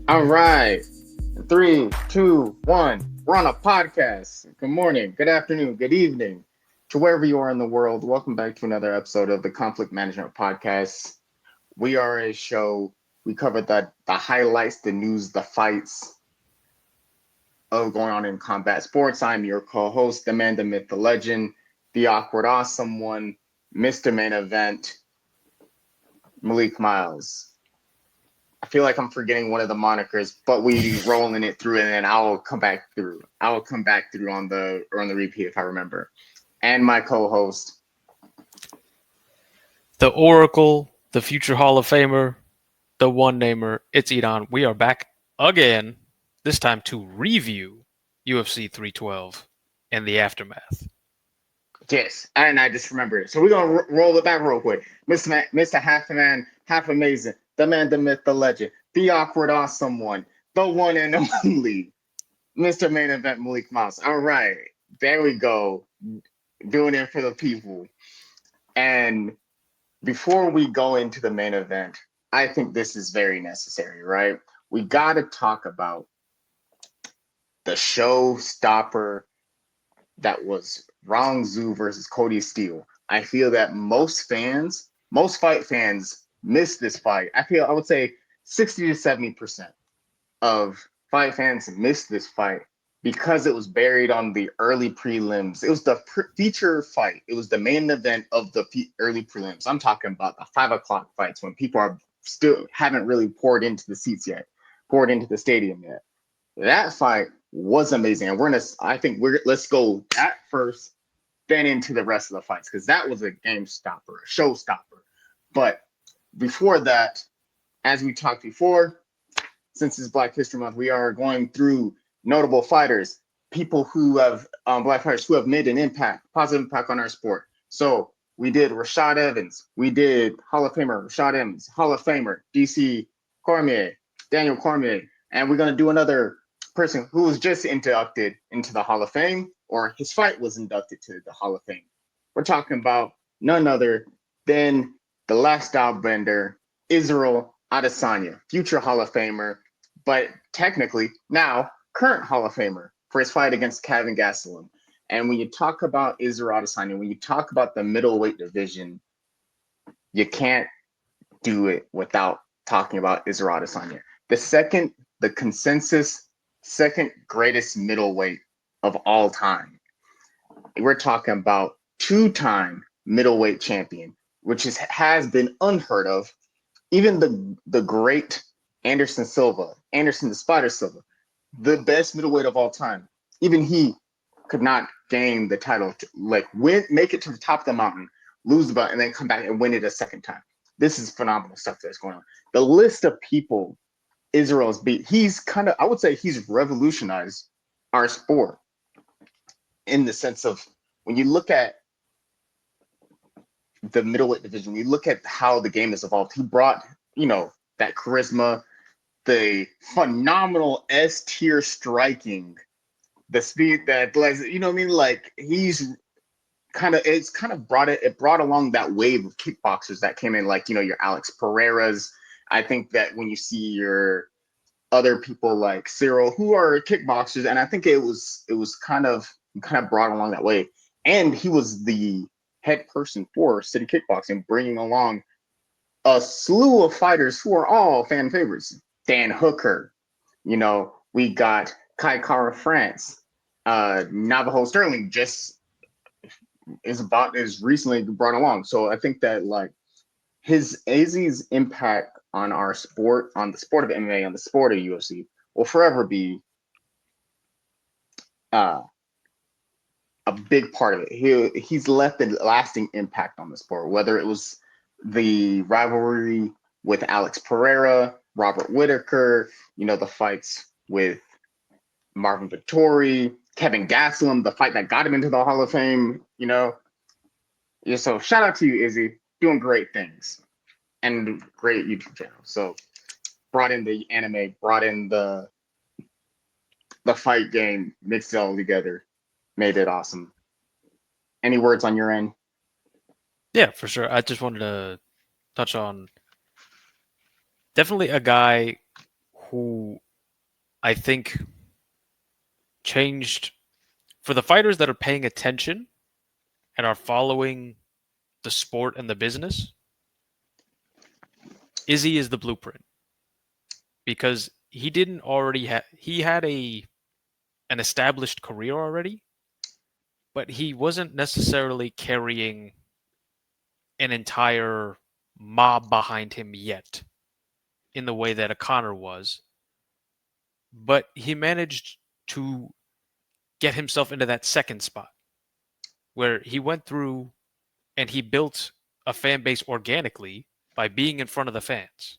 All right. Three, two, one. We're on a podcast. Good morning, good afternoon, good evening to wherever you are in the world. Welcome back to another episode of the Conflict Management Podcast. We are a show. We cover the highlights, the news, the fights of going on in combat sports. I'm your co-host, the man, the myth, the legend, the awkward, awesome one, Mr. Main Event, Malik Miles. I feel like I'm forgetting one of the monikers, but we rolling it through, and then I'll come back through. I will come back through on the repeat if I remember. And my co-host. The Oracle, the future Hall of Famer, the one namer, it's Edon. We are back again, this time to review UFC 312 and the aftermath. Yes, and I just remembered it. So we're gonna roll it back real quick. Mr. Half Man, Half Amazing, the man, the myth, the legend, the awkward, awesome one, the one and only, Mr. Main Event Malik Mouse. All right, there we go, doing it for the people. And before we go into the main event, I think this is very necessary, right? We got to talk about the showstopper that was Rong Zhu versus Cody Steele. I feel that most fight fans missed this fight. I would say 60 to 70% of fight fans missed this fight because it was buried on the early prelims. It was the feature fight. It was the main event of the early prelims. I'm talking about the 5 o'clock fights when people are still haven't really poured into the seats yet, poured into the stadium yet. That fight was amazing, and I think let's go that first, then into the rest of the fights because that was a game stopper, a show stopper. But before that, as we talked before, since it's Black History Month, we are going through notable fighters, people who have Black fighters who have made an impact, positive impact on our sport. So we did Rashad Evans, we did Hall of Famer Rashad Evans, Hall of Famer DC Cormier, Daniel Cormier, and we're gonna do another person who was just inducted into the Hall of Fame, or his fight was inducted to the Hall of Fame. We're talking about none other than the lifestyle bender, Israel Adesanya, future Hall of Famer, but technically now current Hall of Famer for his fight against Kevin Gastelum. And when you talk about Israel Adesanya, when you talk about the middleweight division, you can't do it without talking about Israel Adesanya. The consensus second greatest middleweight of all time. We're talking about two-time middleweight champion, which has been unheard of. Even the great Anderson the Spider Silva, the best middleweight of all time, even he could not gain the title, make it to the top of the mountain, lose the belt, and then come back and win it a second time. This is phenomenal stuff that's going on. The list of people Israel's beat, I would say he's revolutionized our sport in the sense of when you look at the middleweight division, when you look at how the game has evolved, he brought, that charisma, the phenomenal S tier striking, the speed that, you know what I mean? Like it brought along that wave of kickboxers that came in, like, your Alex Pereiras. I think that when you see your other people like Cyril who are kickboxers, and I think it was kind of brought along that way. And he was the head person for City Kickboxing, bringing along a slew of fighters who are all fan favorites. Dan Hooker, we got Kai Kara France, Navajo Sterling just is recently brought along. So I think that his AZ's impact on our sport, on the sport of MMA, on the sport of UFC, will forever be uh, a big part of it. He's left a lasting impact on the sport, whether it was the rivalry with Alex Pereira, Robert Whitaker, the fights with Marvin Vettori, Kevin Gastelum, the fight that got him into the Hall of Fame, So shout out to you, Izzy. Doing great things. And great YouTube channel. So brought in the anime, brought in the fight game, mixed it all together, made it awesome. Any words on your end? Yeah, for sure. I just wanted to touch on definitely a guy who I think changed for the fighters that are paying attention and are following the sport and the business. Izzy is the blueprint because he didn't already have he had an established career already, but he wasn't necessarily carrying an entire mob behind him yet in the way that a Connor was. But he managed to get himself into that second spot where he went through and he built a fan base organically by being in front of the fans.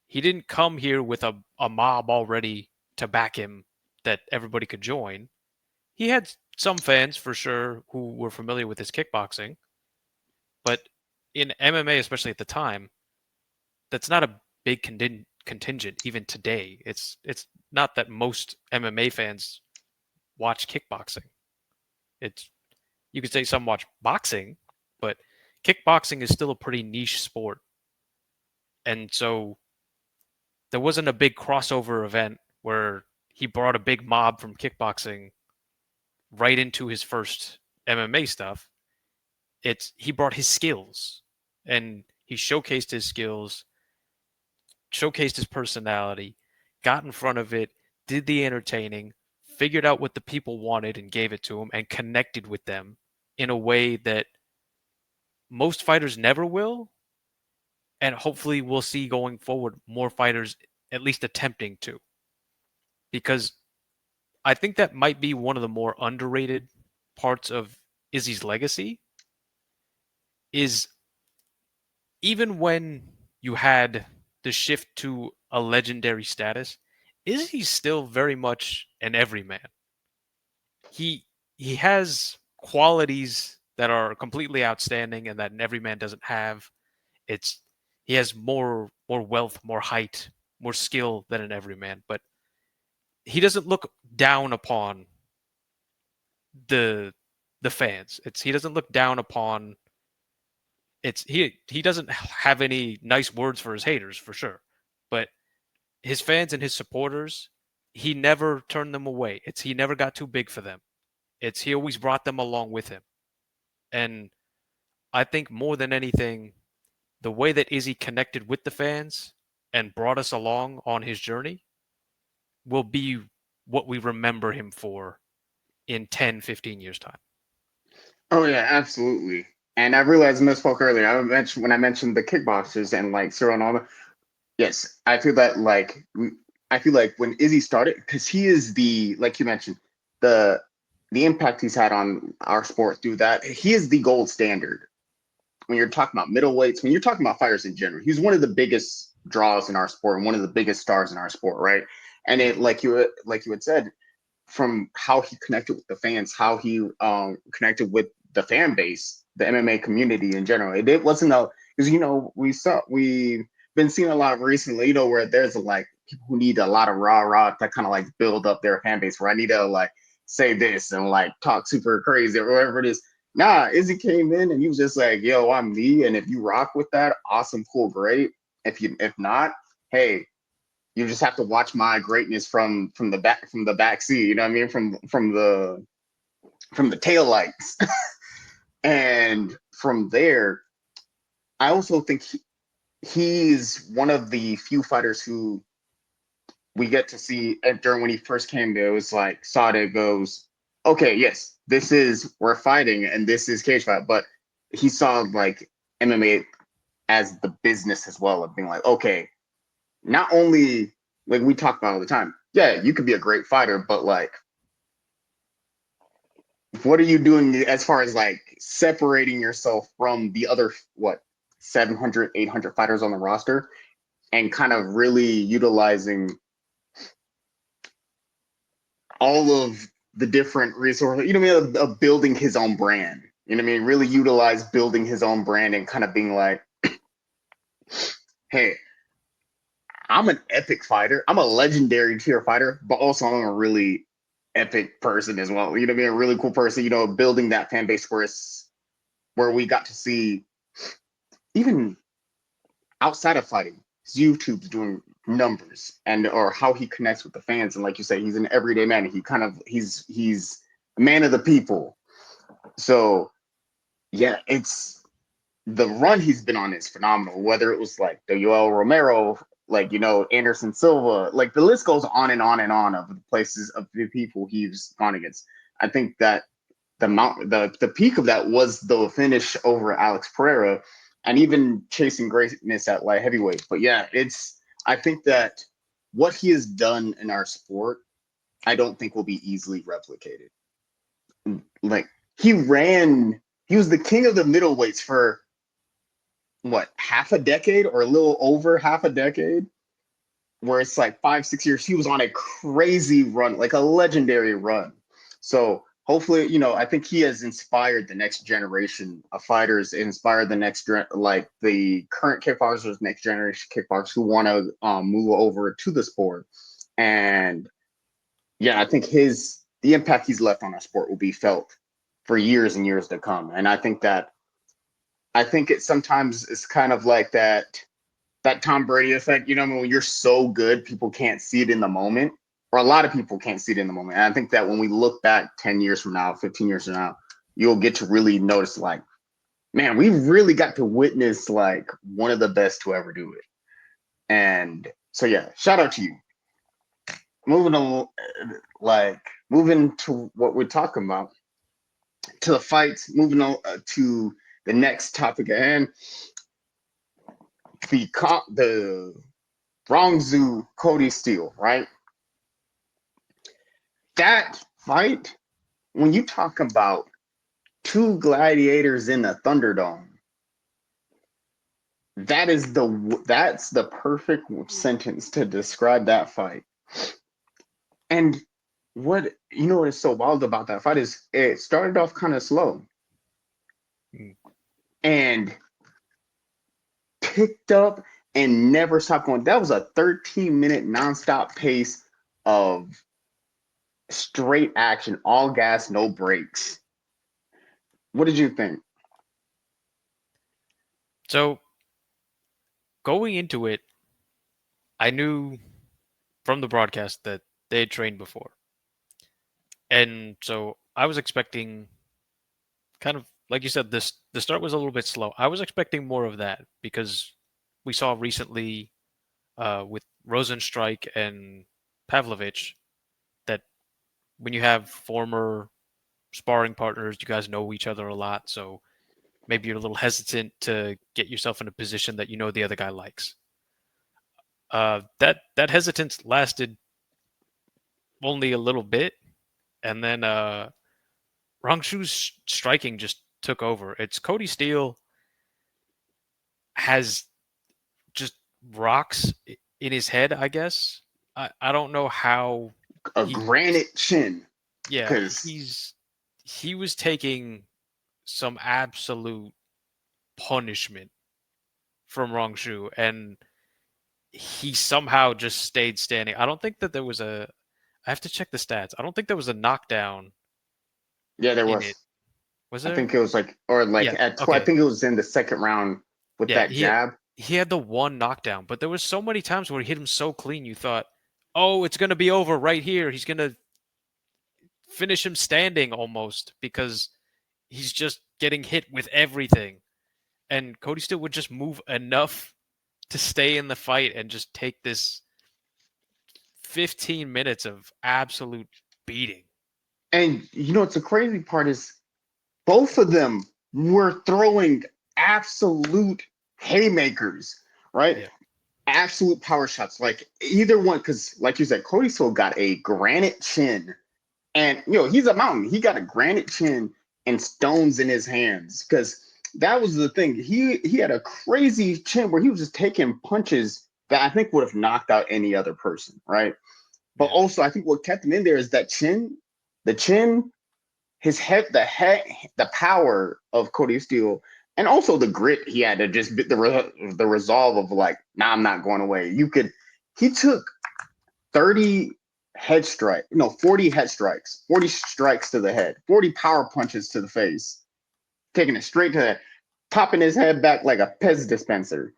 He didn't come here with a mob already to back him that everybody could join. He had some fans for sure who were familiar with his kickboxing, but in MMA, especially at the time, that's not a big contingent even today. It's not that most MMA fans watch kickboxing. It's you could say some watch boxing, but kickboxing is still a pretty niche sport. And so there wasn't a big crossover event where he brought a big mob from kickboxing right into his first MMA stuff. He brought his skills and he showcased his skills, showcased his personality, got in front of it, did the entertaining, figured out what the people wanted and gave it to him and connected with them in a way that most fighters never will. And hopefully we'll see going forward more fighters at least attempting to. Because I think that might be one of the more underrated parts of Izzy's legacy is even when you had the shift to a legendary status, Izzy's still very much an everyman. He has qualities that are completely outstanding and that an everyman doesn't have. He has more wealth, more height, more skill than an everyman, but he doesn't look down upon the fans. He doesn't look down upon he doesn't have any nice words for his haters for sure. But his fans and his supporters, he never turned them away. He never got too big for them. He always brought them along with him. And I think more than anything, the way that Izzy connected with the fans and brought us along on his journey will be what we remember him for in 10, 15 years' time. Oh yeah, absolutely. And I realized I misspoke earlier. When I mentioned the kickboxers and like Cyril and all that. Yes, I feel that I feel like when Izzy started, because he is like you mentioned, the impact he's had on our sport through that, he is the gold standard. When you're talking about middleweights, when you're talking about fighters in general, he's one of the biggest draws in our sport and one of the biggest stars in our sport, right? And it like you had said, from how he connected with the fans, how he connected with the fan base, the MMA community in general. It wasn't because we've been seeing a lot recently, where there's like people who need a lot of rah to kind of like build up their fan base. Where I need to like say this and like talk super crazy or whatever it is. Nah, Izzy came in and he was just like, "Yo, I'm me, and if you rock with that, awesome, cool, great. If not, hey, you just have to watch my greatness from the back seat. You know what I mean? From the tail lights." And from there, I also think he's one of the few fighters who we get to see during when he first came there. It was like Sade goes, okay, yes, we're fighting and this is cage fight, but he saw like MMA as the business as well, of being like, okay, not only like we talk about all the time, yeah, you could be a great fighter, but like, what are you doing as far as like separating yourself from the other 700, 800 fighters on the roster and kind of really utilizing all of the different resources, you know what I mean, of building his own brand. You know what I mean? Really utilize building his own brand and kind of being like, hey, I'm an epic fighter. I'm a legendary tier fighter, but also I'm a really epic person as well. You know what I mean? A really cool person, building that fan base where we got to see even outside of fighting, YouTube's doing numbers and or how he connects with the fans. And like you say, he's an everyday man. He's a man of the people. So yeah, it's the run he's been on is phenomenal. Whether it was like the Yoel Romero, like Anderson Silva, like the list goes on and on and on of the places of the people he's gone against. I think that the peak of that was the finish over Alex Pereira, and even chasing greatness at light heavyweight. But yeah, I think that what he has done in our sport, I don't think will be easily replicated. Like he was the king of the middleweights for what, half a decade or a little over half a decade, where it's like 5-6 years. He was on a crazy run, like a legendary run. So hopefully, I think he has inspired the next generation of fighters, inspired the next, like the current kickboxers, next generation kickboxers who want to move over to the sport. And yeah, I think the impact he's left on our sport will be felt for years and years to come. And I think it sometimes is kind of like that Tom Brady effect, when you're so good, people can't see it in the moment, or a lot of people can't see it in the moment. And I think that when we look back 10 years from now, 15 years from now, you'll get to really notice, like, man, we really got to witness like one of the best to ever do it. And so, yeah, shout out to you. Moving on, moving to what we're talking about, to the fights, moving on to the next topic at hand. The Rongzhu Cody Steele, right? That fight, when you talk about two gladiators in the Thunderdome, that's the perfect sentence to describe that fight. And what is so wild about that fight is it started off kind of slow and picked up and never stopped going. That was a 13-minute nonstop pace of straight action, all gas, no brakes. What did you think? So, going into it, I knew from the broadcast that they had trained before. And so I was expecting kind of, like you said, the start was a little bit slow. I was expecting more of that because we saw recently with Rosenstrike and Pavlovich that when you have former sparring partners, you guys know each other a lot. So maybe you're a little hesitant to get yourself in a position that the other guy likes. That hesitance lasted only a little bit, and then Rangshu's striking just took over. It's Cody Steele has just rocks in his head, I guess. I don't know how A granite chin. Yeah, he was taking some absolute punishment from Rangshu, and he somehow just stayed standing. I don't think that there was I have to check the stats. I don't think there was a knockdown. Yeah, there was. Was there? I think it was I think it was in the second round with that jab. He had the one knockdown, but there was so many times where he hit him so clean you thought, oh, it's going to be over right here. He's going to finish him standing almost because he's just getting hit with everything. And Cody Steele would just move enough to stay in the fight and just take this 15 minutes of absolute beating. And what's the crazy part is both of them were throwing absolute haymakers, right? Yeah. Absolute power shots. Like either one, because like you said, Cody Steele got a granite chin. And he's a mountain. He got a granite chin and stones in his hands. Because that was the thing. He had a crazy chin where he was just taking punches that I think would have knocked out any other person, right? But also, I think what kept him in there is that chin. The chin, his head, the power of Cody Steele, and also the grit he had to just the resolve of like, nah, I'm not going away. He took 40 head strikes, 40 strikes to the head, 40 power punches to the face, taking it straight to the head, popping his head back like a Pez dispenser.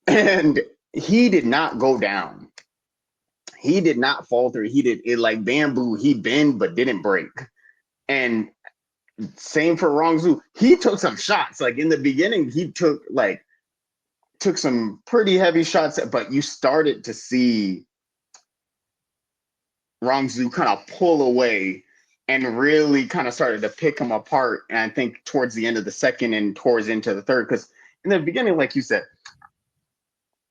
And he did not go down. He did not falter. He did it like bamboo. He bend but didn't break. And same for Rongzu. He took some shots. Like in the beginning, he took some pretty heavy shots, but you started to see Rongzu kind of pull away and really kind of started to pick him apart. And I think towards the end of the second and towards into the third, because in the beginning, like you said,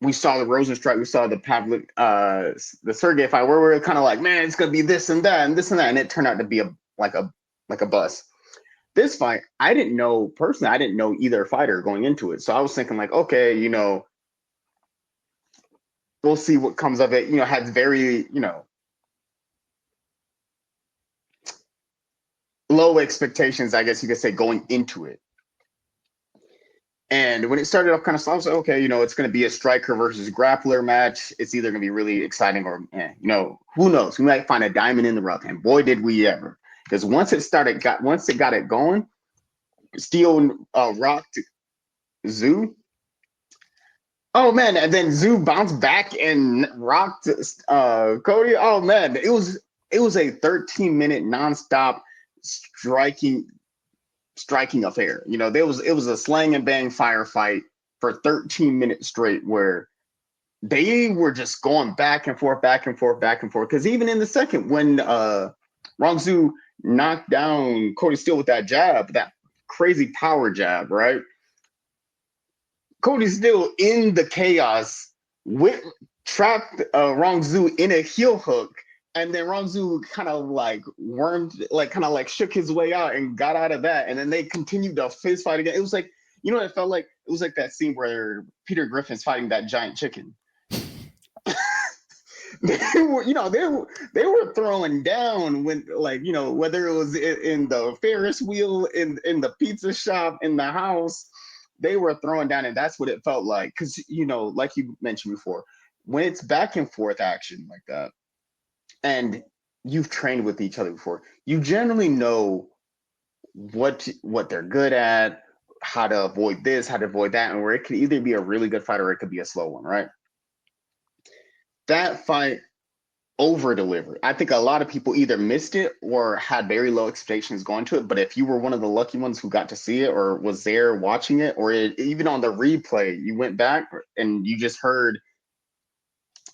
we saw the Rosenstrike, we saw the Pavlik, the Sergey fight, where we were kind of like, man, it's gonna be this and that and this and that, and it turned out to be a bust. This fight, I didn't know either fighter going into it, so I was thinking like, okay, we'll see what comes of it. Had very low expectations, I guess you could say, going into it. And when it started off kind of slow, I was like, okay, it's going to be a striker versus grappler match. It's either going to be really exciting or, who knows? We might find a diamond in the rough. And boy, did we ever. Because once it got it going, Steele rocked Zhu. Oh, man. And then Zhu bounced back and rocked Cody. Oh, man. It was a 13-minute nonstop striking affair. It was a slang and bang firefight for 13 minutes straight, where they were just going back and forth, back and forth, back and forth. Because even in the second, when Rongzu knocked down Cody Steele with that jab, that crazy power jab, right? Cody Steele in the chaos trapped Rongzu in a heel hook. And then Rongzu kind of shook his way out and got out of that. And then they continued to fist fight again. It was like, it felt like it was like that scene where Peter Griffin's fighting that giant chicken. They were throwing down when, whether it was in the Ferris wheel, in the pizza shop, in the house, they were throwing down. And that's what it felt like. Because, like you mentioned before, when it's back and forth action like that, and you've trained with each other before, you generally know what they're good at, how to avoid this, how to avoid that, and where it could either be a really good fight or it could be a slow one, right? That fight over-delivered. I think a lot of people either missed it or had very low expectations going to it, but if you were one of the lucky ones who got to see it or was there watching it, or even on the replay, you went back and you just heard,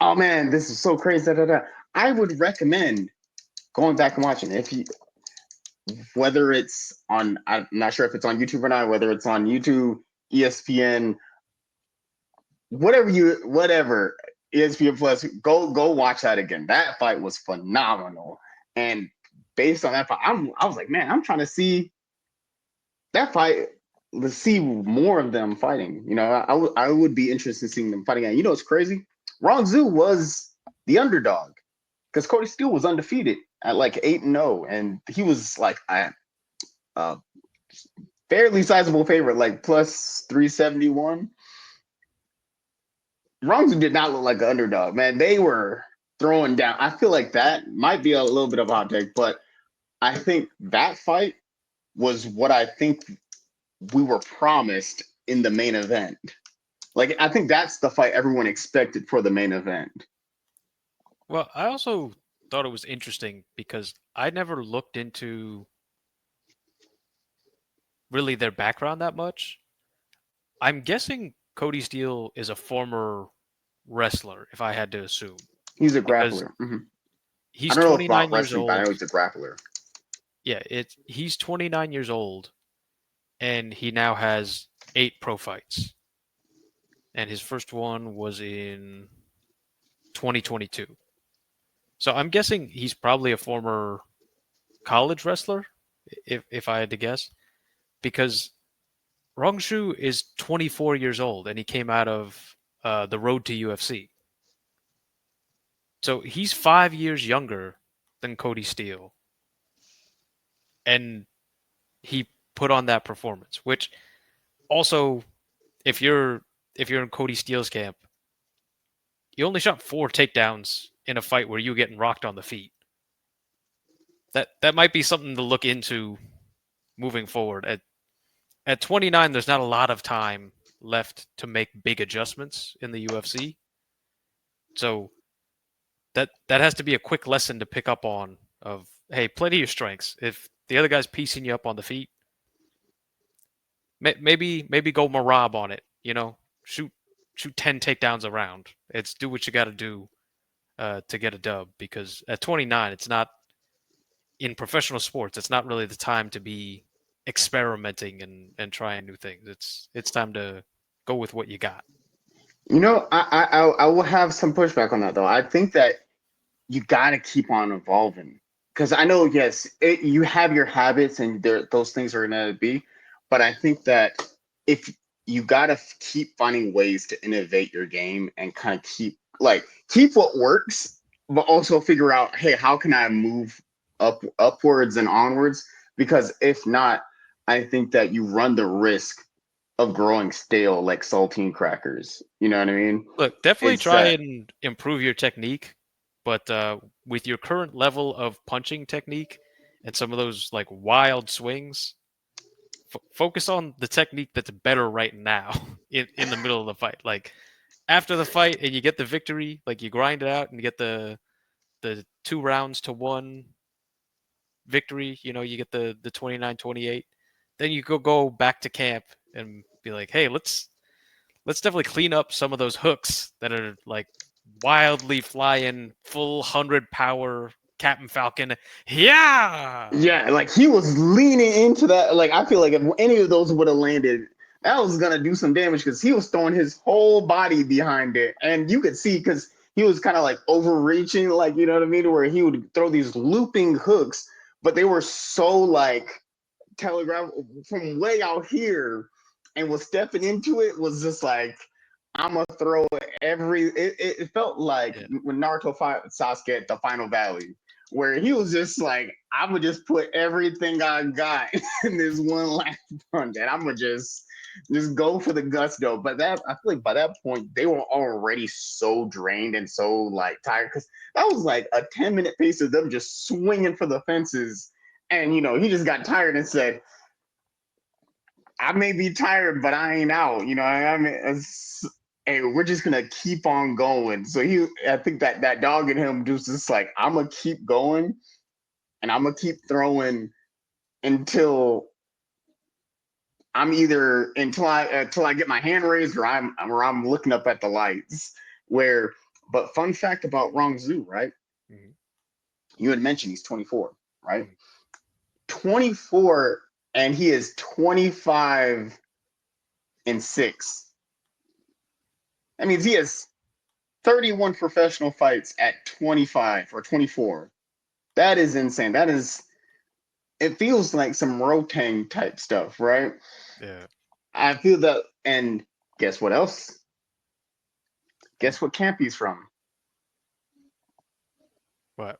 oh man, this is so crazy, da, da, da. I would recommend going back and watching it. Whether it's on, I'm not sure if it's on YouTube or not, whether it's on YouTube, ESPN, whatever, ESPN Plus, go watch that again. That fight was phenomenal. And based on that fight, I was like, man, I'm trying to see that fight. Let's see more of them fighting. I would be interested in seeing them fighting again. It's crazy. Rongzu was the underdog, because Cody Steele was undefeated at like 8-0, and he was like a fairly sizable favorite, like plus 371. Rongzu did not look like an underdog, man. They were throwing down. I feel like that might be a little bit of a hot take, but I think that fight was what I think we were promised in the main event. Like, I think that's the fight everyone expected for the main event. Well, I also thought it was interesting because I never looked into really their background that much. I'm guessing Cody Steele is a former wrestler, if I had to assume. He's a grappler. Mm-hmm. He's I don't 29 know about years wrestling, old. but I know he's a grappler. Yeah, he's 29 years old, and he now has 8 pro fights. And his first one was in 2022. So I'm guessing he's probably a former college wrestler, if I had to guess, because Rongzu is 24 years old, and he came out of the road to UFC. So he's 5 years younger than Cody Steele. And he put on that performance, which also, if you're in Cody Steele's camp, you only shot 4 takedowns in a fight where you were getting rocked on the feet. That might be something to look into moving forward. At 29, there's not a lot of time left to make big adjustments in the UFC. So that has to be a quick lesson to pick up on of, hey, play to your strengths. If the other guy's piecing you up on the feet, maybe go Marab on it. Shoot 10 takedowns around. It's do what you got to do to get a dub, because at 29, it's not in professional sports. It's not really the time to be experimenting and trying new things. It's time to go with what you got. I will have some pushback on that though. I think that you got to keep on evolving because I know, yes, you have your habits and those things are gonna be, but I think that if you got to keep finding ways to innovate your game and kind of keep what works, but also figure out, hey, how can I move upwards and onwards? Because if not, I think that you run the risk of growing stale like saltine crackers. You know what I mean? Look, definitely It's try that. and improve your technique, but with your current level of punching technique and some of those like wild swings, focus on the technique that's better right now in the middle of the fight. Like after the fight and you get the victory, like you grind it out and you get the 2 rounds to 1 victory, you get the 29-28. Then you go back to camp and be like, hey, let's definitely clean up some of those hooks that are like wildly flying full 100 power Captain Falcon. Yeah. Yeah, like he was leaning into that. Like I feel like if any of those would have landed, that was gonna do some damage because he was throwing his whole body behind it, and you could see because he was kind of like overreaching, like you know what I mean, where he would throw these looping hooks, but they were so like telegraph from way out here, and was stepping into it was just like I'm gonna throw every. It felt like Yeah. when Naruto fought Sasuke at the Final Valley, where he was just like, I'm gonna just put everything I got in this one last punch, and I'm gonna just go for the gusto. But that I feel like by that point they were already so drained and so like tired because that was like a 10-minute pace of them just swinging for the fences, and he just got tired and said, I may be tired, but I ain't out. I mean, hey, we're just gonna keep on going. So I think that dog in him just like, I'm gonna keep going, and I'm gonna keep throwing until I'm either until I get my hand raised or I'm looking up at the lights. But fun fact about Rong Zhu, right? Mhm. You had mentioned he's 24, right? Mhm. 24, and he is 25-6. That means he has 31 professional fights at 25 or 24. That is insane. It feels like some Rotang type stuff, right? Yeah. I feel that, and guess what else? Mm. Guess what camp he's from? What?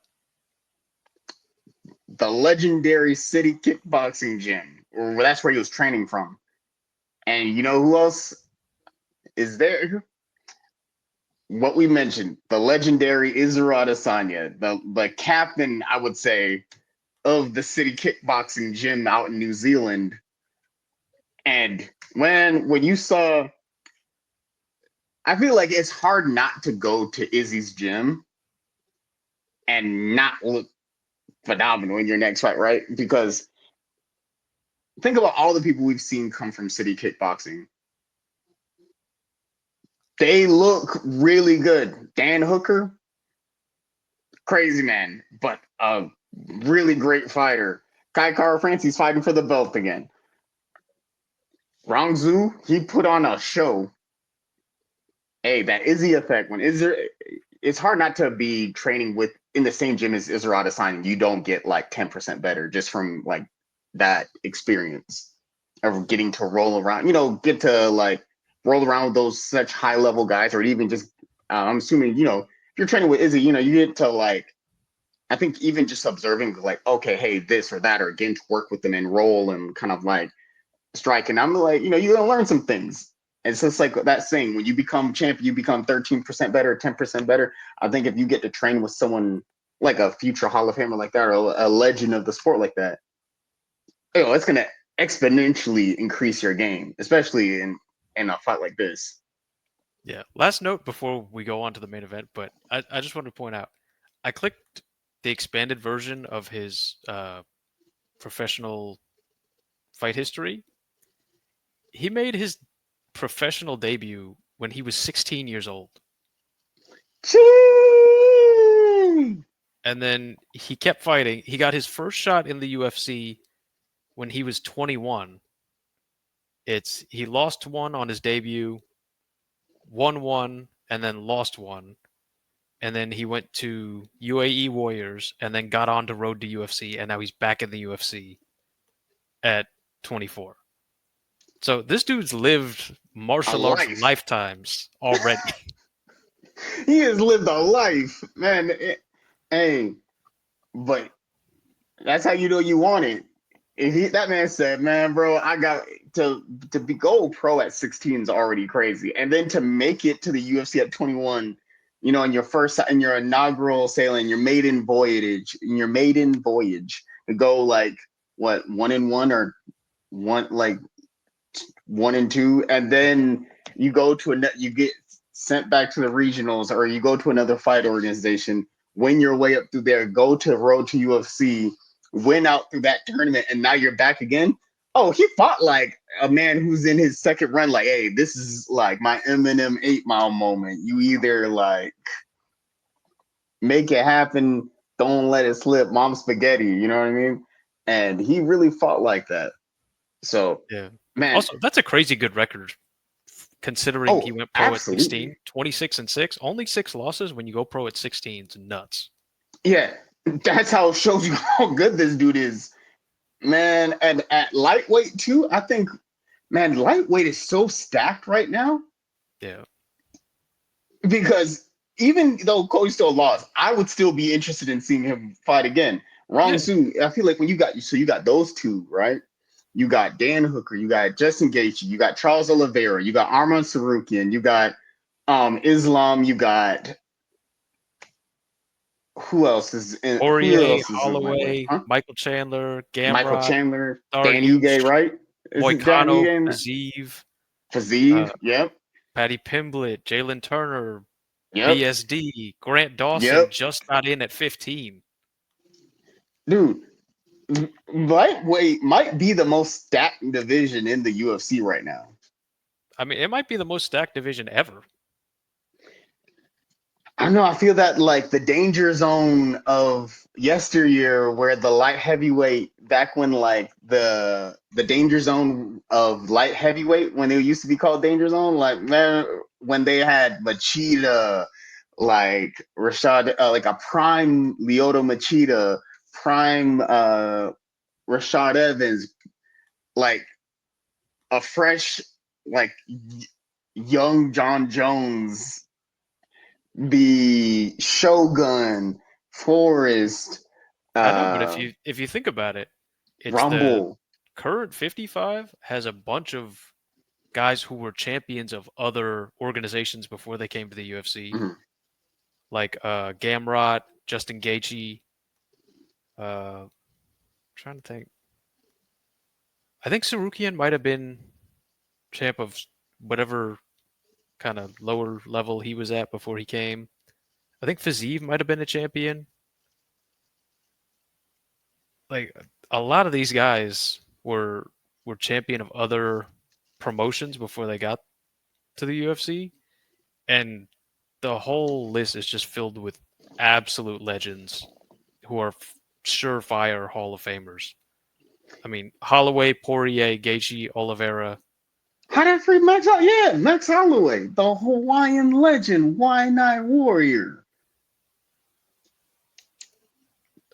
The legendary City Kickboxing Gym, or that's where he was training from. And you know who else is there? What we mentioned, the legendary Izuru Adesanya, the captain, I would say, of the City Kickboxing Gym out in New Zealand. And when you saw, I feel like it's hard not to go to Izzy's gym and not look phenomenal in your next fight, right? Because think about all the people we've seen come from City Kickboxing. They look really good. Dan Hooker, crazy man, but a really great fighter. Kai Kara Francie's fighting for the belt again. Rong Zhu, he put on a show. Hey, that Izzy effect. It's hard not to be training with in the same gym as Izzy Adesanya. You don't get like 10% better just from like that experience of getting to roll around. Get to like roll around with those such high level guys, or even just I'm assuming if you're training with Izzy, you get to like I think even just observing like okay, hey, this or that, or getting to work with them and roll and kind of like strike. And I'm like, you're gonna learn some things. It's just like that saying, when you become champion, you become 13% better, 10% better. I think if you get to train with someone like a future Hall of Famer like that, or a legend of the sport like that, it's gonna exponentially increase your game, especially in a fight like this. Yeah. Last note before we go on to the main event, but I just wanted to point out, I clicked the expanded version of his professional fight history. He made his professional debut when he was 16 years old. Chee! And then he kept fighting. He got his first shot in the UFC when he was 21. He lost one on his debut, won one, and then lost one. And then he went to UAE Warriors and then got on to road to UFC, and now he's back in the UFC at 24. So this dude's lived A martial arts life. lifetimes already. He has lived a life, man. Hey, but that's how you know you want it. That man said, "Man, bro, I got to be go pro at 16 is already crazy, and then to make it to the UFC at 21, you know, in your inaugural sailing, your maiden voyage, to go like what 1-1 or one like 1-2, and then you go to you get sent back to the regionals, or you go to another fight organization, win your way up through there, go to road to UFC, win out through that tournament, and now you're back again. Oh, he fought like a man who's in his second run. Like, hey, this is like my Eminem 8 Mile moment. You either like make it happen, don't let it slip, mom spaghetti. You know what I mean? And he really fought like that. So, Yeah. man, Also, that's a crazy good record considering he oh, went pro at absolutely. 16, 26-6. Only 6 losses when you go pro at 16. It's nuts. Yeah, that's how it shows you how good this dude is, man. And at lightweight too, I think, man, lightweight is so stacked right now Yeah. because even though Cody still lost, I would still be interested in seeing him fight again. Wrong Yeah. Soon, I feel like when you got those two, right? You got Dan Hooker, you got Justin Gaethje, you got Charles Oliveira, you got Arman Sarukian, you got Islam, you got who Poirier, else is in lightweight? Holloway, Huh? Michael Chandler, Michael Gamrot, Chandler, Dan Ige, Dariush, right? Is it Dan Moicano, Ige in that? Fazeev, Fazeev, yep, Patty Pimblett, Jalen Turner, yep, BSD, Grant Dawson yep. just got in at 15. Dude, lightweight might be the most stacked division in the UFC right now. I mean, it might be the most stacked division ever. I don't know. I feel that like the danger zone of yesteryear, where the light heavyweight, back when like the danger zone of light heavyweight, when it used to be called danger zone, like man, when they had Machida, like Rashad, like a prime Lyoto Machida, prime Rashad Evans, like a fresh like young John Jones, the Shogun, Forest, I know, but if uh, you think about it, it's the Rumble. current 55 has a bunch of guys who were champions of other organizations before they came to the UFC, Mhm. like Gamrot, Justin Gaethje. Trying to think. I think Sarukian might have been champ of whatever kind of lower level he was at before he came. I think Fazeev might have been a champion. Like a lot of these guys were champion of other promotions before they got to the UFC, and the whole list is just filled with absolute legends who are surefire Hall of Famers. I mean, Holloway, Poirier, Gaethje, Oliveira. How did free Max? Yeah, Max Holloway, the Hawaiian legend, Why Night Warrior.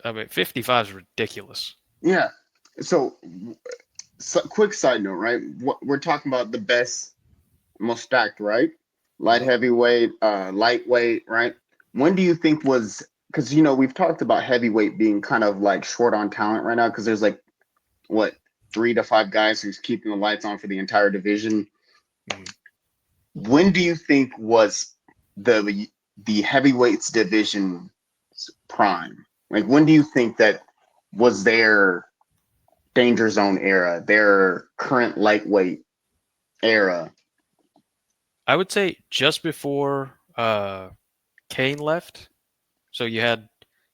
I mean, 55 is ridiculous. Yeah. So, quick side note, right? We're talking about the best, most stacked, right? Light Mhm. heavyweight, lightweight, right? When do you think was because we've talked about heavyweight being kind of like short on talent right now because there's like what 3 to 5 guys who's keeping the lights on for the entire division. Mhm. When do you think was the heavyweights division prime? Like when do you think that was their danger zone era, their current lightweight era? I would say just before Kane left. So you had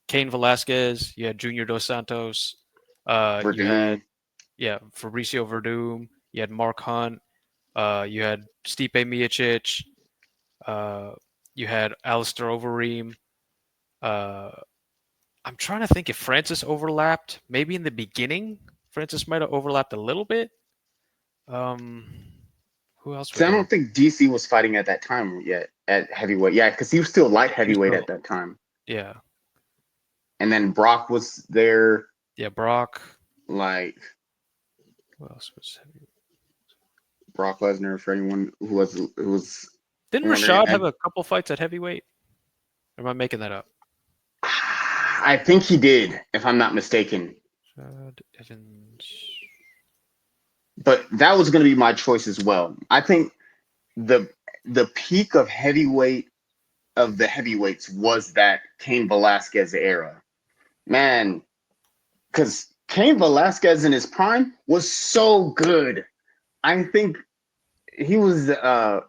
Kane Velasquez, you had Junior Dos Santos, you had Verdum. Fabricio Verdum, you had Mark Hunt, you had Stipe Miocic, uh, you had Alistair Overeem. Uh, I'm trying to think if Francis overlapped. Maybe in the beginning, Francis might have overlapped a little bit. Um, who else were So I there? don't think DC was fighting at that time yet at heavyweight. Yeah, because he was still light He was heavyweight still, at that time. yeah, And then Brock was there. yeah. Brock. Like Who else was heavy? Brock Lesnar, for anyone who was Didn't wondering. Rashad have And a couple fights at heavyweight? Or am I making that up? I think he did, if I'm not mistaken. Rashad Evans. But that was going to be my choice as well. I think the the peak of heavyweight of the heavyweights was that Cain Velasquez era. Man, because Cain Velasquez in his prime was so good. I think he was I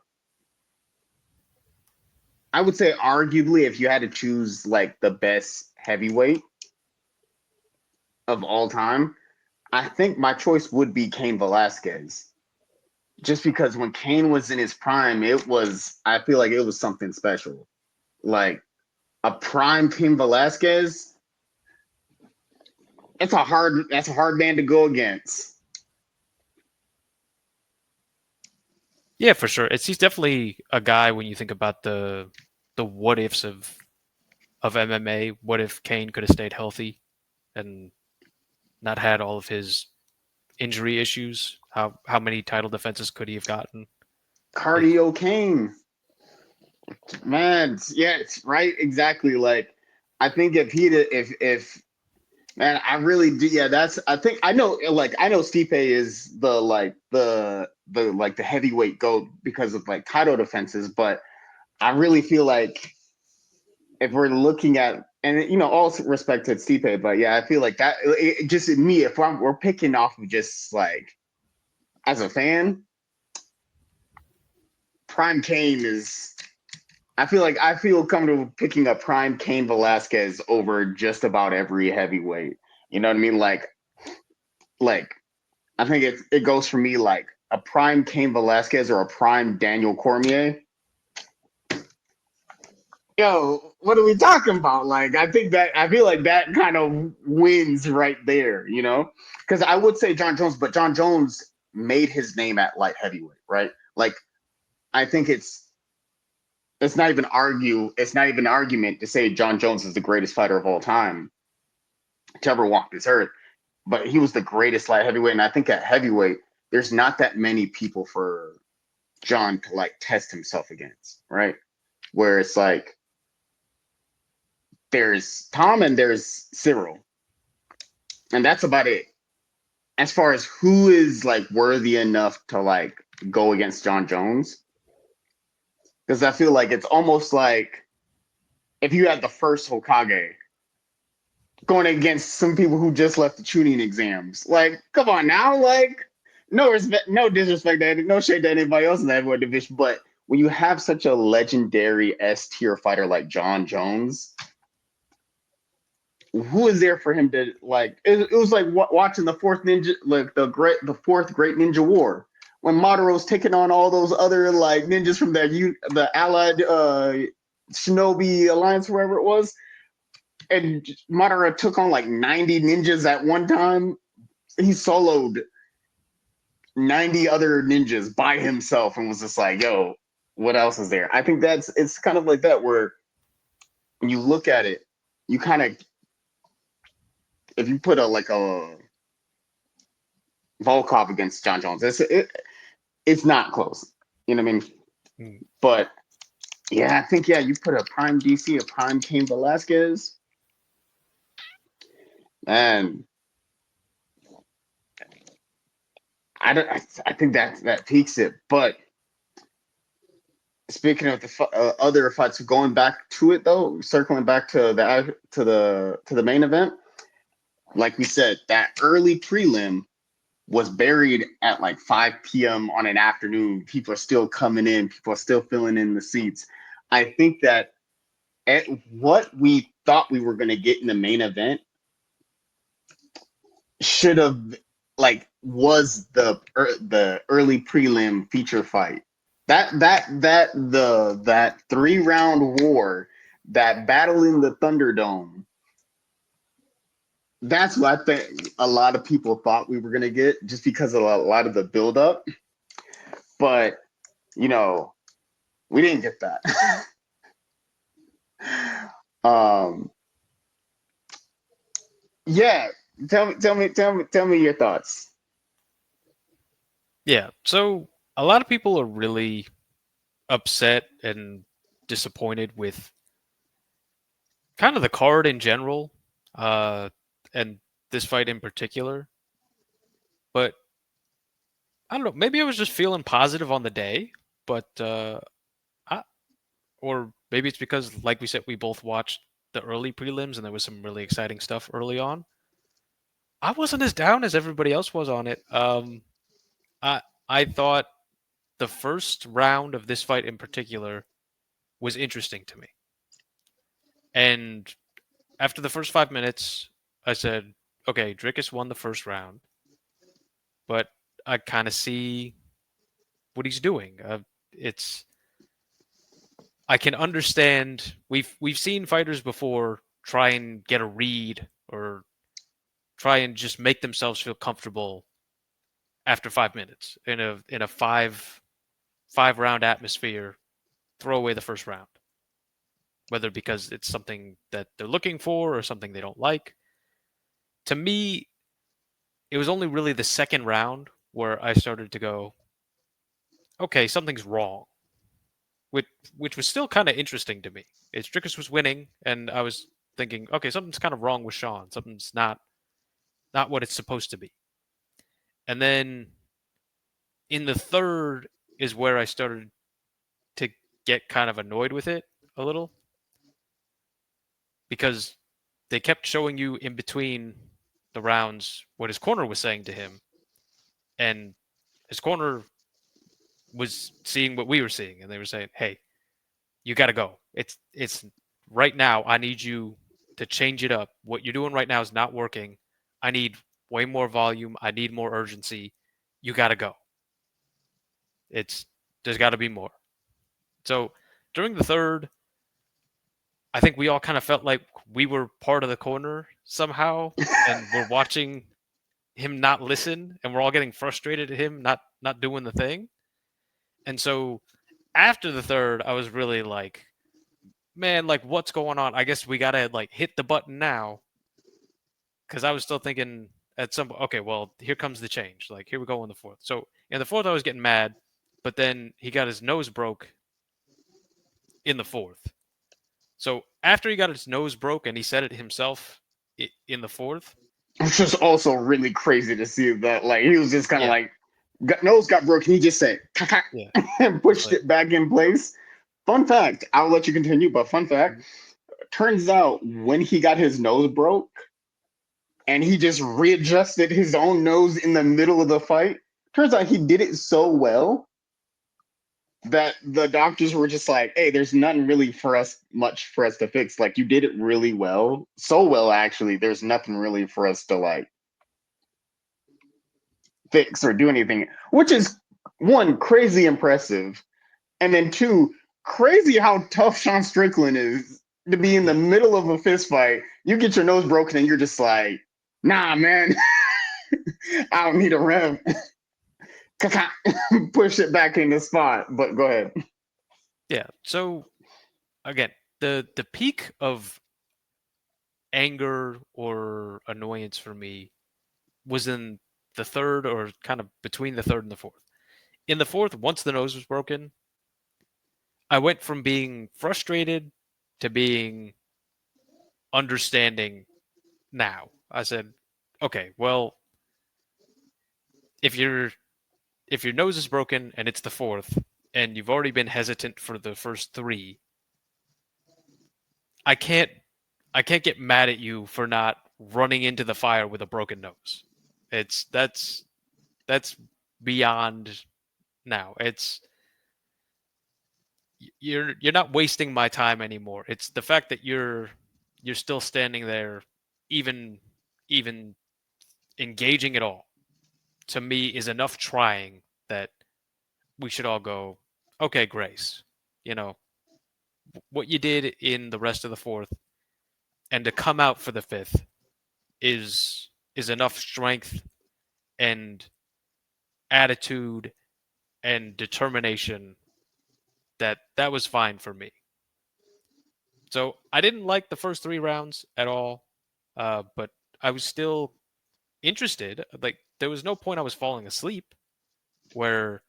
would say arguably if you had to choose like the best heavyweight of all time, I think my choice would be Cain Velasquez. Just because when Cain was in his prime, I feel like it was something special. Like a prime Cain Velasquez, that's a hard man to go against. Yeah, for sure. He's definitely a guy when you think about the what ifs of MMA. What if Kane could have stayed healthy and not had all of his injury issues? How many title defenses could he have gotten? Like, Cardio Kane. Man, yeah, it's right, exactly. Like I think if man, I really do. Yeah, that's. I think I know. Like I know Stipe is the heavyweight goat because of like title defenses, but I really feel like if we're looking at and all respect to Stipe, but yeah, I feel like that just me if we're picking off of just like as a fan, Prime Kane is. I feel comfortable picking up Prime Kane Velasquez over just about every heavyweight. You know what I mean? Like I think it goes for me like a prime Cain Velasquez or a prime Daniel Cormier. Yo, what are we talking about? Like, I feel like that kind of wins right there, Because I would say John Jones, but John Jones made his name at light heavyweight, right? Like, I think it's not even an argument to say John Jones is the greatest fighter of all time to ever walk this earth. But he was the greatest light heavyweight, and I think at heavyweight, there's not that many people for John to like test himself against, right? Where it's like there's Tom and there's Cyril, and that's about it. As far as who is like worthy enough to like go against John Jones, because I feel like it's almost like if you had the first Hokage going against some people who just left the tuning exams. Like, come on now, like no respect, no disrespect, no shade to anybody else in that heavyweight division, but when you have such a legendary S tier fighter like John Jones, who is there for him to like? It was like watching the fourth ninja, like the fourth Great Ninja War, when Mataro's taking on all those other like ninjas from the Allied Shinobi Alliance, wherever it was, and Madara took on like 90 ninjas at one time. He soloed 90 other ninjas by himself and was just like, yo, what else is there? I think it's kind of like that where when you look at it, you kind of if you put a Volkov against John Jones, it's not close. You know what I mean? mm, But yeah, I think you put a prime DC, a prime Cain Velasquez, and I don't. I think that peaks it. But speaking of the other fights, going back to it though, circling back to the main event, like we said, that early prelim was buried at like 5 p.m. on an afternoon. People are still coming in. People are still filling in the seats. I think that at what we thought we were going to get in the main event should have was the early prelim feature fight. That 3-round war, that battle in the Thunderdome. That's what I think a lot of people thought we were gonna get, just because of a lot of the buildup. But we didn't get that. um, yeah, tell me your thoughts. Yeah. So a lot of people are really upset and disappointed with kind of the card in general, and this fight in particular. But I don't know. Maybe I was just feeling positive on the day, but I, or maybe it's because, like we said, we both watched the early prelims and there was some really exciting stuff early on. I wasn't as down as everybody else was on it. I I thought the first round of this fight in particular was interesting to me, and after the first 5 minutes, I said, "Okay, Drickus won the first round, but I kind of see what he's doing. It's I can understand. We've seen fighters before try and get a read or try and just make themselves feel comfortable after 5 minutes in a five round atmosphere. Throw away the first round, whether because it's something that they're looking for or something they don't like. To me, it was only really the second round where I started to go, okay, something's wrong, which which was still kind of interesting to me. It's Drickus was winning, and I was thinking, okay, something's kind of wrong with Sean. Something's not what it's supposed to be. And then in the third is where I started to get kind of annoyed with it a little, because they kept showing you in between the rounds what his corner was saying to him, and his corner was seeing what we were seeing, and they were saying, "Hey, you got to go. It's right now. I need you to change it up. What you're doing right now is not working. I need way more volume. I need more urgency. You got to go. It's there's got to be more." So during the third, I think we all kind of felt like we were part of the corner somehow, and we're watching him not listen, and we're all getting frustrated at him not doing the thing. And so after the third, I was really like, man, like what's going on? I guess we gotta like hit the button now, because I was still thinking at some okay, well here comes the change. Like here we go in the fourth. So in the fourth, I was getting mad, but then he got his nose broke in the fourth. So after he got his nose broke, and he said it himself in the fourth. Which was also really crazy to see that, like, he was just kind of Yeah, like, nose got broken. He just said, yeah, and pushed like it back in place. Fun fact, I'll let you continue, but fun fact, turns out when he got his nose broke and he just readjusted his own nose in the middle of the fight, turns out he did it so well that the doctors were just like, hey, there's nothing really much for us to fix. Like, you did it really well. So well, actually, there's nothing really for us to like fix or do anything, which is one, crazy impressive, and then two, crazy how tough Sean Strickland is to be in the yeah, middle of a fist fight. You get your nose broken and you're just like, nah, man, I don't need a rem. Push it back in the spot. But go ahead. yeah. So again, the peak of anger or annoyance for me was in the third, or kind of between the third and the fourth. In the fourth, once the nose was broken, I went from being frustrated to being understanding now. I said, okay, well, if your if your nose is broken and it's the fourth, and you've already been hesitant for the first three, I can't I can't get mad at you for not running into the fire with a broken nose. It's That's beyond now. You're not wasting my time anymore. It's the fact that you're still standing there, even engaging at all. To me, is enough trying that we should all go, okay, Grace. You know what you did in the rest of the fourth, and to come out for the fifth is enough strength and attitude and determination that was fine for me. So I didn't like the first 3 rounds at all, but I was still interested. Like there was no point I was falling asleep where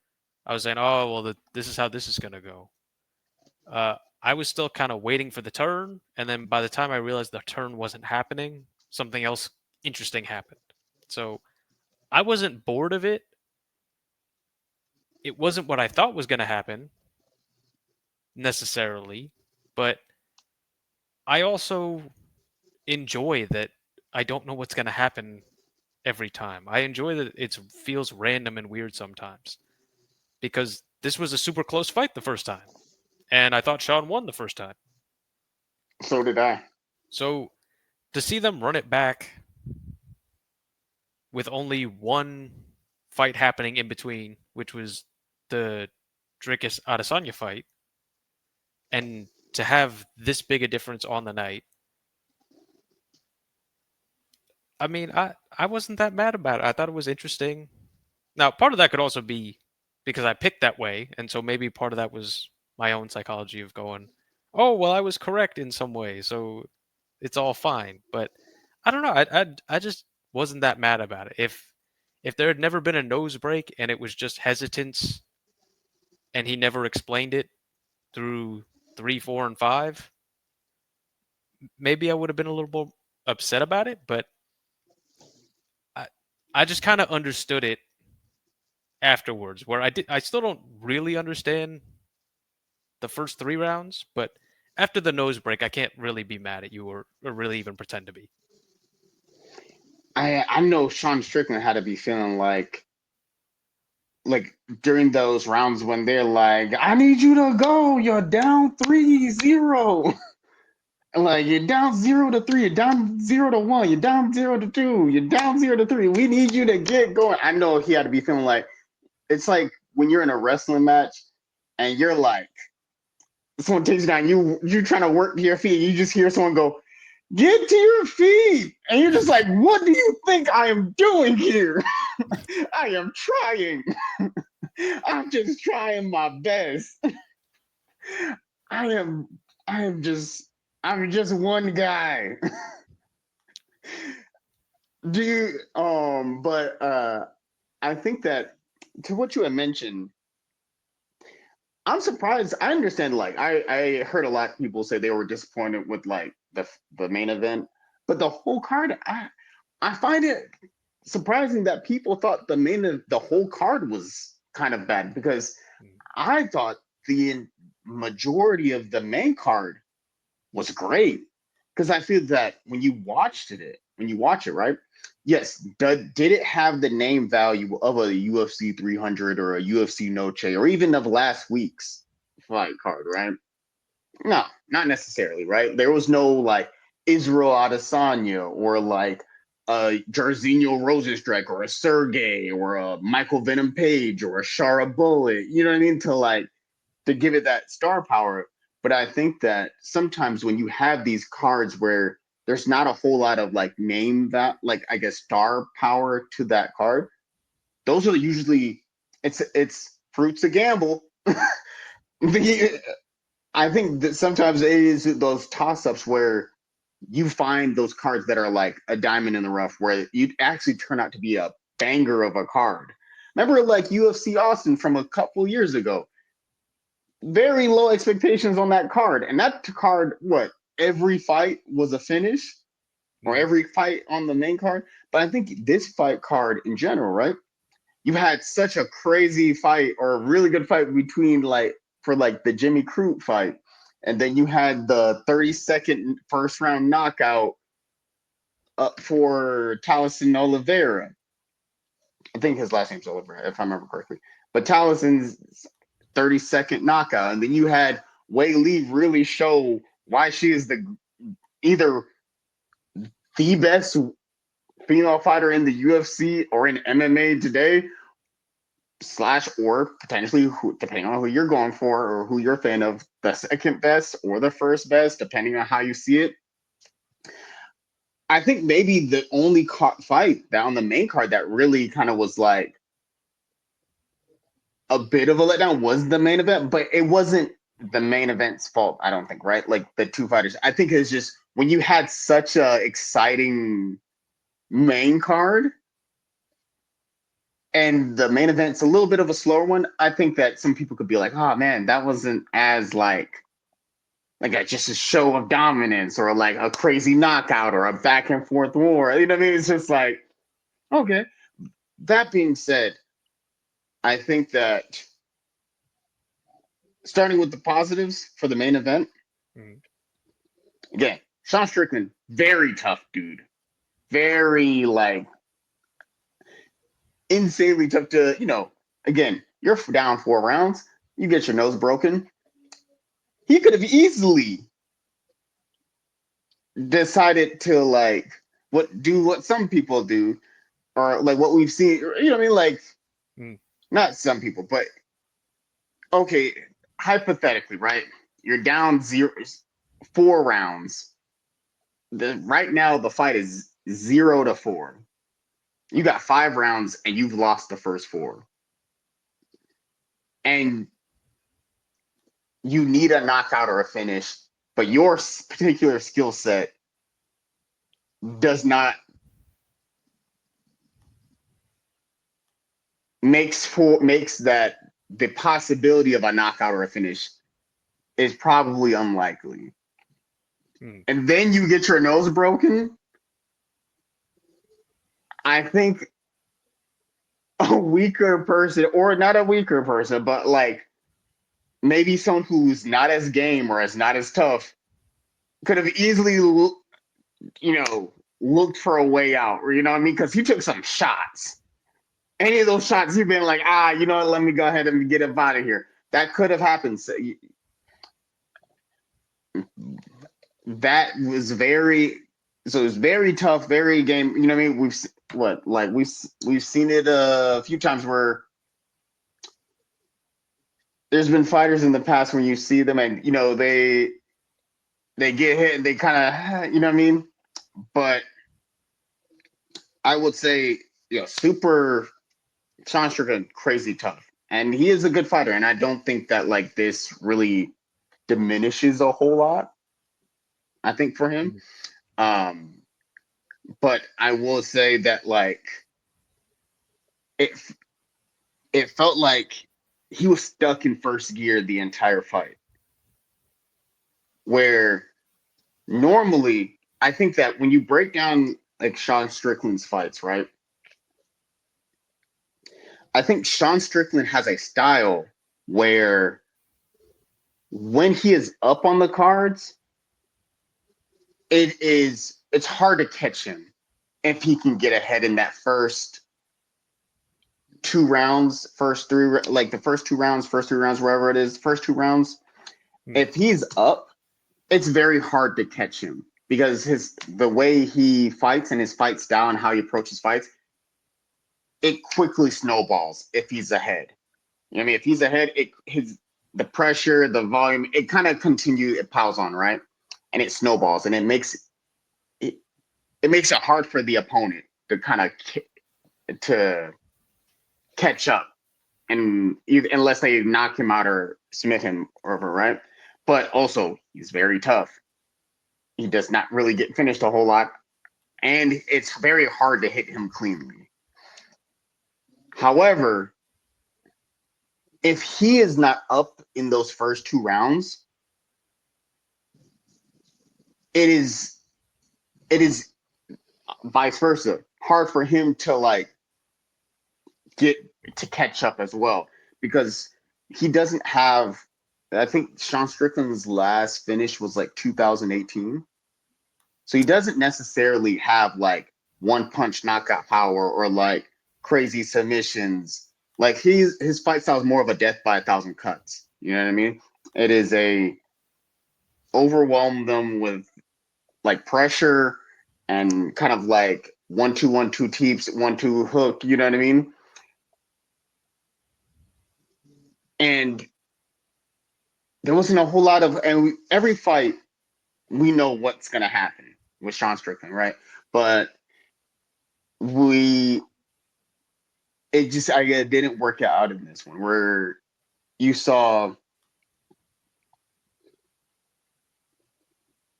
I was saying, "Oh, well, this is how this is gonna go." I was still kind of waiting for the turn, and then by the time I realized the turn wasn't happening, something else interesting happened. So I wasn't bored of it. It wasn't what I thought was going to happen necessarily, but I also enjoy that I don't know what's going to happen every time. I enjoy that it feels random and weird sometimes because this was a super close fight the first time, and I thought Sean won the first time. So did I. So to see them run it back with only one fight happening in between, which was the Dricus Adesanya fight, and to have this big a difference on the night, I mean, I wasn't that mad about it. I thought it was interesting. Now, part of that could also be because I picked that way, and so maybe part of that was my own psychology of going, "Oh, well, I was correct in some way, so it's all fine." But I don't know. I just wasn't that mad about it. If there had never been a nose break and it was just hesitance, and he never explained it through 3, 4, and 5, maybe I would have been a little more upset about it. But I just kind of understood it afterwards, where I still don't really understand the first 3 rounds, but after the nose break, I can't really be mad at you or really even pretend to be. I know Sean Strickland had to be feeling like during those rounds when they're like, I need you to go. You're down 3-0. Like you're down 0-3, you're down 0-1, you're down 0-2, you're down 0-3. We need you to get going. I know he had to be feeling like it's like when you're in a wrestling match and you're like, someone takes you down, you trying to work to your feet, you just hear someone go, get to your feet. And you're just like, what do you think I am doing here? I am trying. I'm just trying my best. I am I'm just one guy. Do you but I think that to what you had mentioned, I'm surprised. I understand. Like I heard a lot of people say they were disappointed with like the main event, but the whole card, I find it surprising that people thought the whole card was kind of bad because I thought the majority of the main card was great because I feel that when you watch it, right? Yes, did it have the name value of a UFC 300 or a UFC Noche or even of last week's fight card, right? No, not necessarily, right? There was no like Israel Adesanya or like a Jairzinho Rosenstruck or a Sergey or a Michael Venom Page or a Shara Bullet. You know what I mean? To give it that star power. But I think that sometimes when you have these cards where there's not a whole lot of like name that like I guess star power to that card, those are usually it's fruits of gamble. the, I think that sometimes it is those toss ups where you find those cards that are like a diamond in the rough where you actually turn out to be a banger of a card. Remember like UFC Austin from a couple years ago? Very low expectations on that card. And that card, what, every fight was a finish or every fight on the main card. But I think this fight card in general, right? You had such a crazy fight or a really good fight between like for like the Jimmy Crute fight. And then you had the 30-second first round knockout for Taliesin Oliveira. I think his last name's Oliver, if I remember correctly. But Talison's 30-second knockout, and then you had Weili really show why she is either the best female fighter in the UFC or in MMA today, slash or potentially, depending on who you're going for or who you're a fan of, the second best or the first best, depending on how you see it. I think maybe the only fight that on the main card that really kind of was like a bit of a letdown was the main event, but it wasn't the main event's fault, I don't think, right? Like the two fighters. I think it's just when you had such a exciting main card and the main event's a little bit of a slower one, I think that some people could be like, oh man, that wasn't as like just a show of dominance or like a crazy knockout or a back and forth war. You know what I mean? It's just like, okay. That being said, I think that starting with the positives for the main event, again, Sean Strickland, very tough dude. Very like insanely tough to, again, you're down 4 rounds, you get your nose broken. He could have easily decided to like do what some people do, or like what we've seen, you know what I mean? Like not some people, but okay, hypothetically, right? You're down 4 rounds. Right now the fight is 0-4. You got 5 rounds and you've lost the first 4. And you need a knockout or a finish, but your particular skill set does not makes that the possibility of a knockout or a finish is probably unlikely. And then you get your nose broken. I think a weaker person, or not a weaker person, but like maybe someone who's not as game or not as tough could have easily, looked for a way out, or, you know what I mean? Because he took some shots. Any of those shots, you've been like, you know what, let me go ahead and get him out of here. That could have happened. So, that was it was very tough, very game. You know what I mean? We've seen it a few times where there's been fighters in the past when you see them and they get hit and they kind of, you know what I mean? But I would say, super Sean Strickland, crazy tough, and he is a good fighter. And I don't think that like this really diminishes a whole lot, I think, for him. But I will say that like it felt like he was stuck in first gear the entire fight, where normally I think that when you break down like Sean Strickland's fights, right? I think Sean Strickland has a style where when he is up on the cards, it's hard to catch him if he can get ahead in that first 2 rounds, first 3, like the first 2 rounds, wherever it is, first 2 rounds. If he's up, it's very hard to catch him because the way he fights and his fight style and how he approaches fights, it quickly snowballs if he's ahead. You know what I mean? If he's ahead, the pressure, the volume, it kind of it piles on, right? And it snowballs, and it makes it hard for the opponent to kind of to catch up, and unless they knock him out or submit him over, right? But also, he's very tough. He does not really get finished a whole lot, and it's very hard to hit him cleanly. However, if he is not up in those first 2 rounds, it is vice versa hard for him to like get to catch up as well, because he doesn't have. I think Sean Strickland's last finish was like 2018, so he doesn't necessarily have like one punch knockout power or like crazy submissions. Like his fight style is more of a death by 1,000 cuts. You know what I mean? It is a overwhelm them with like pressure and kind of like 1-2 teeps, 1-2 hook. You know what I mean? And there wasn't a whole lot of, every fight we know what's gonna happen with Sean Strickland, right? But it didn't work out in this one where you saw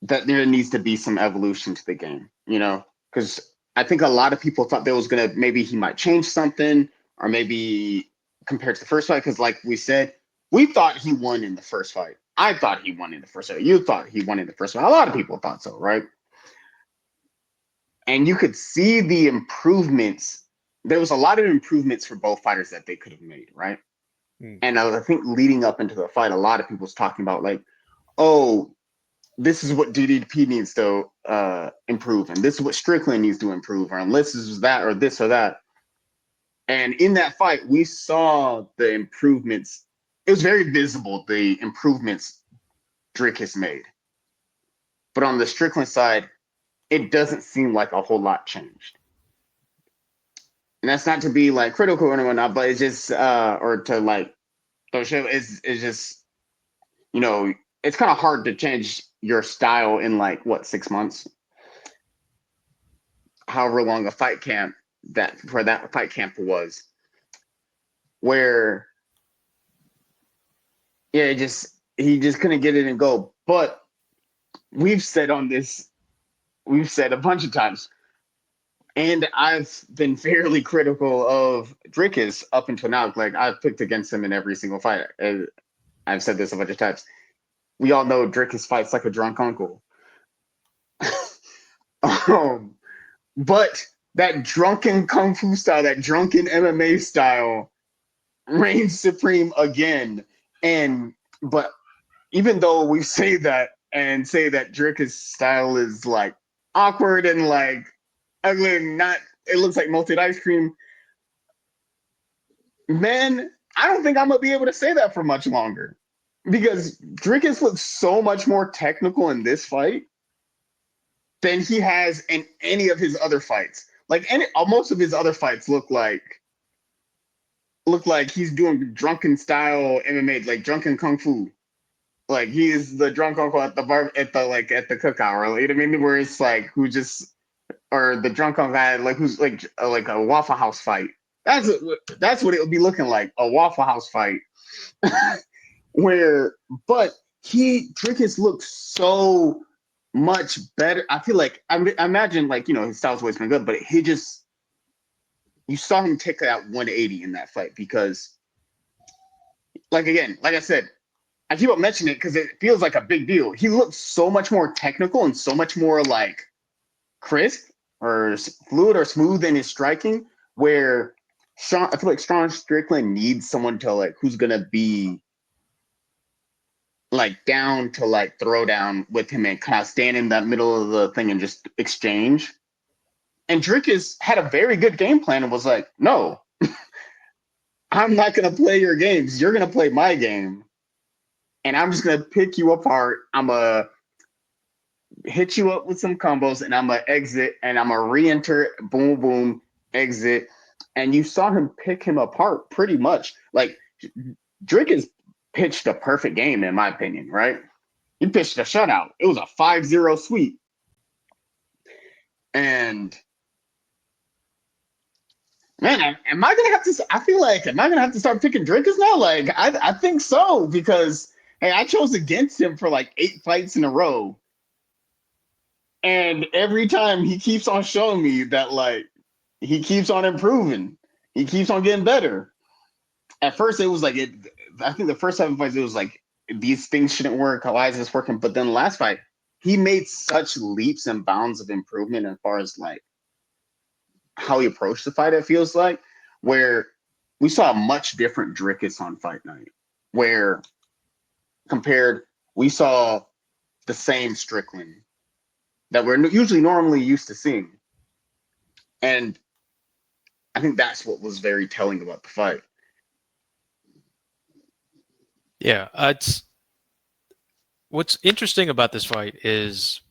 that there needs to be some evolution to the game, you know, because I think a lot of people thought there was maybe he might change something, or maybe compared to the first fight, because like we said, we thought he won in the first fight. I thought he won in the first fight. You thought he won in the first fight. A lot of people thought so, right? And you could see the improvements. There was a lot of improvements for both fighters that they could have made, right? And I think leading up into the fight, a lot of people was talking about like, oh, this is what DDP needs to improve, and this is what Strickland needs to improve, or this is that, or this or that. And in that fight, we saw the improvements. It was very visible, the improvements Dricus made. But on the Strickland side, it doesn't seem like a whole lot changed. And that's not to be like critical or whatnot, but it's just, or to like, it's just, you know, it's kind of hard to change your style in like, what, 6 months? However long a fight camp that fight camp was. Where, yeah, he just couldn't get it and go. But we've said a bunch of times, and I've been fairly critical of Dricus up until now. Like, I've picked against him in every single fight. I've said this a bunch of times. We all know Dricus fights like a drunk uncle. But that drunken kung fu style, that drunken MMA style, reigns supreme again. But even though we say that Dricus style is like awkward and like ugly and it looks like melted ice cream, man, I don't think I'm gonna be able to say that for much longer, because Dricus looks so much more technical in this fight than he has in any of his other fights. Like most of his other fights look like he's doing drunken style MMA, like drunken kung fu. Like he is the drunk uncle at the bar, at the cookout, or you know what I mean? Where it's like or the drunk uncle guy, like who's like a Waffle House fight. That's what it would be looking like, a Waffle House fight. But Dricus looks so much better. I feel like I imagine, like, you know, his style's always been good, but you saw him take that 180 in that fight, because like I said, I keep on mentioning it because it feels like a big deal. He looks so much more technical and so much more like crisp or fluid or smooth in his striking, where I feel like Sean Strickland needs someone to like, who's gonna be like down to like throw down with him and kind of stand in that middle of the thing and just exchange. And Dricus had a very good game plan and was like, no, I'm not going to play your games. You're going to play my game. And I'm just going to pick you apart. I'm going to hit you up with some combos, and I'm going to exit, and I'm going to re-enter, boom, boom, exit. And you saw him pick him apart pretty much. Like, Dricus pitched a perfect game, in my opinion, right? He pitched a shutout. It was a 5-0 sweep. And man, am I gonna have to? I feel like, am I gonna have to start picking Dricus now? Like, I think so, because hey, I chose against him for like 8 fights in a row, and every time he keeps on showing me that like he keeps on improving, he keeps on getting better. At first, it was like I think the first 7 fights, it was like, these things shouldn't work. Why is this working? But then the last fight, he made such leaps and bounds of improvement as far as like how he approached the fight, it feels like, where we saw a much different Dricus on fight night, where we saw the same Strickland that we're usually normally used to seeing. And I think that's what was very telling about the fight. Yeah, it's what's interesting about this fight is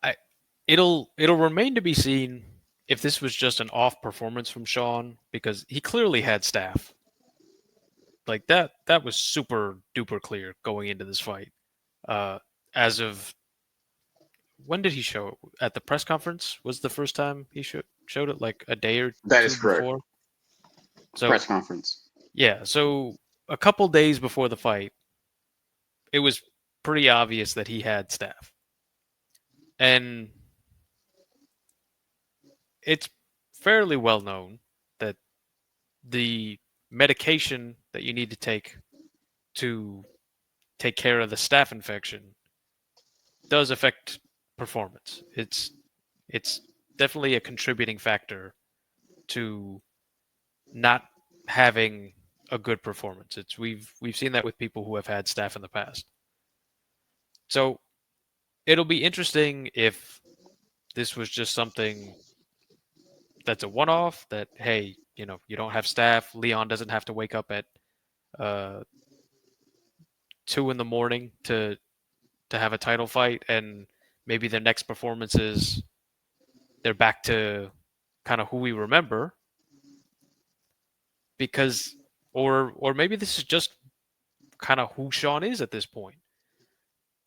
I it'll remain to be seen if this was just an off performance from Sean, because he clearly had staff. Like that was super duper clear going into this fight. Uh, as of when did he show it? At the press conference was the first time he showed it, like a day or That is two correct. before. So Press conference. yeah, so a couple days before the fight, it was pretty obvious that he had staff. And it's fairly well known that the medication that you need to take care of the staph infection does affect performance. It's definitely a contributing factor to not having a good performance. It's we've seen that with people who have had staph in the past. So it'll be interesting if this was just something that's a one-off. That hey, you don't have staph. Leon doesn't have to wake up at uh, 2 in the morning to have a title fight, and maybe their next performances they're back to kind of who we remember. Because or maybe this is just kind of who Sean is at this point.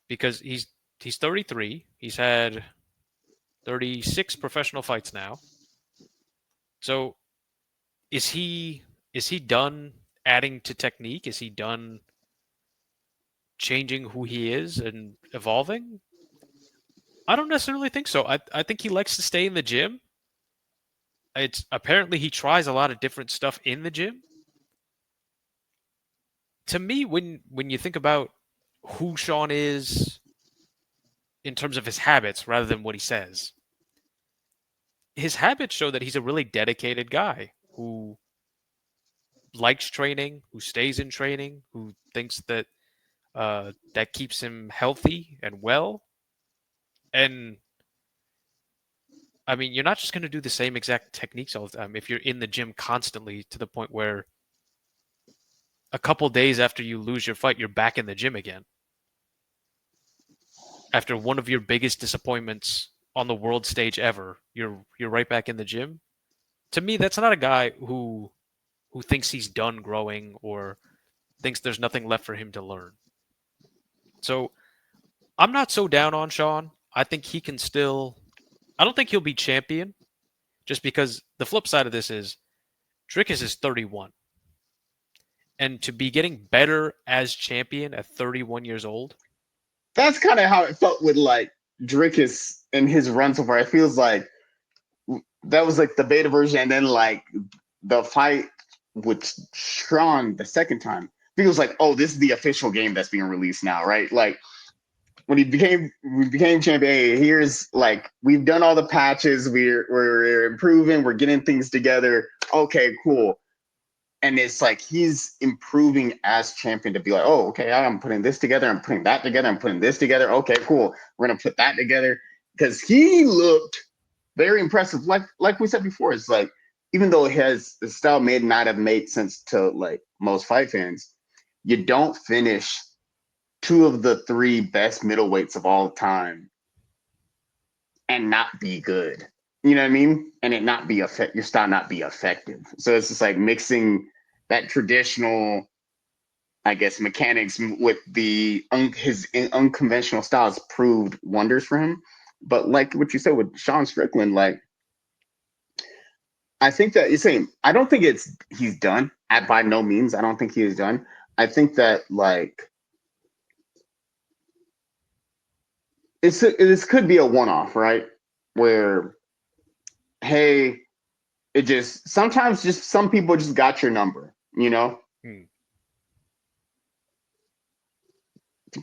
Because he's 33. He's had 36 professional fights now. So is he done adding to technique? Is he done changing who he is and evolving? I don't necessarily think so. I think he likes to stay in the gym. It's apparently he tries a lot of different stuff in the gym. To me, when you think about who Sean is in terms of his habits rather than what he says, his habits show that he's a really dedicated guy who likes training, who stays in training, who thinks that that keeps him healthy and well. And I mean, you're not just going to do the same exact techniques all the time if you're in the gym constantly to the point where a couple days after you lose your fight, you're back in the gym again. After one of your biggest disappointments on the world stage ever, you're right back in the gym. To me, that's not a guy who thinks he's done growing or thinks there's nothing left for him to learn. So I'm not so down on Sean. I think he can still. I don't think he'll be champion, just because the flip side of this is Dricus is 31. And to be getting better as champion at 31 years old. That's kind of how it felt with like Dricus in his run so far. It feels like that was like the beta version, and then like the fight with Sean the second time feels like, oh, this is the official game that's being released now, right? Like when we became champion, hey, here's like we've done all the patches, we're improving, we're getting things together. Okay, cool. And it's like he's improving as champion to be like, oh, okay, I'm putting this together, I'm putting that together, I'm putting this together. Okay, cool. We're gonna put that together. Because he looked very impressive. Like we said before, it's like even though his style may not have made sense to like most fight fans, you don't finish two of the three best middleweights of all time and not be good. You know what I mean? And it not be your style not be effective. So it's just like mixing that traditional, I guess, mechanics with his unconventional styles proved wonders for him. But like what you said with Sean Strickland, like I think that you're saying I don't think he's done. By no means, I don't think he is done. I think that like this could be a one-off, right? Where hey, it just sometimes just some people just got your number, you know?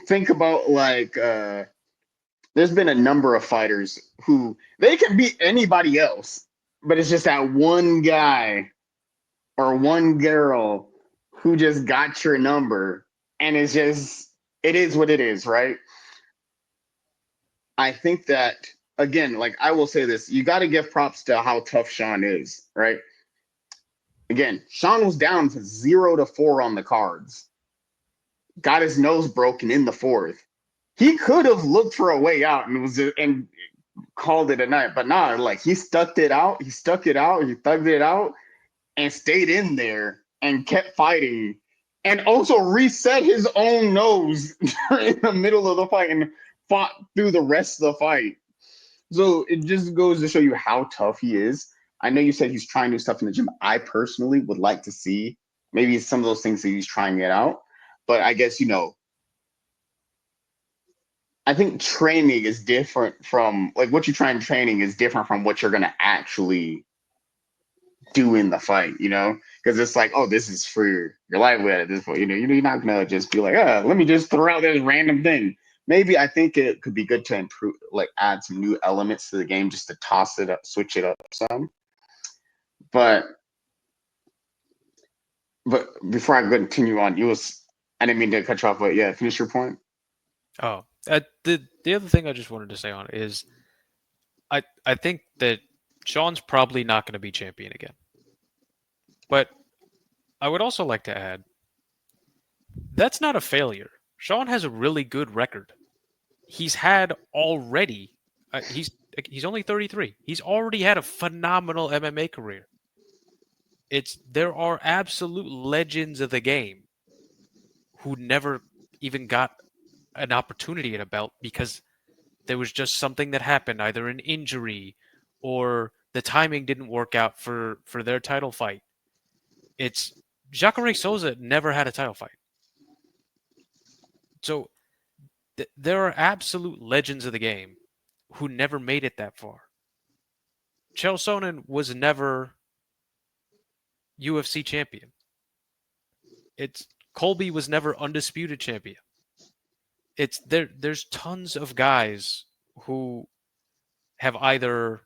Think about like there's been a number of fighters who they can beat anybody else, but it's just that one guy or one girl who just got your number, and it is what it is, right? I think that again, like I will say this, you got to give props to how tough Sean is, right? Again, Sean was down to 0-4 on the cards, got his nose broken in the fourth. He could have looked for a way out and called it a night, but nah, like he stuck it out, he thugged it out, and stayed in there and kept fighting, and also reset his own nose in the middle of the fight and fought through the rest of the fight. So it just goes to show you how tough he is. I know you said he's trying new stuff in the gym. I personally would like to see maybe some of those things that he's trying it out. But I guess, I think training is different from like what you try in training is different from what you're going to actually do in the fight, because it's like, oh, this is for your livelihood at this point. You're not going to just be like, let me just throw out this random thing. Maybe I think it could be good to improve, like add some new elements to the game just to toss it up, switch it up some. But before I continue on, I didn't mean to cut you off, but yeah, finish your point. Oh, the other thing I just wanted to say on it is, I think that Sean's probably not going to be champion again. But I would also like to add, that's not a failure. Sean has a really good record. He's had already. He's only 33. He's already had a phenomenal MMA career. There are absolute legends of the game who never even got an opportunity at a belt because there was just something that happened, either an injury or the timing didn't work out for their title fight. Jacare Souza never had a title fight. So there are absolute legends of the game who never made it that far. Chael Sonnen was never UFC champion. Colby was never undisputed champion. There's tons of guys who have either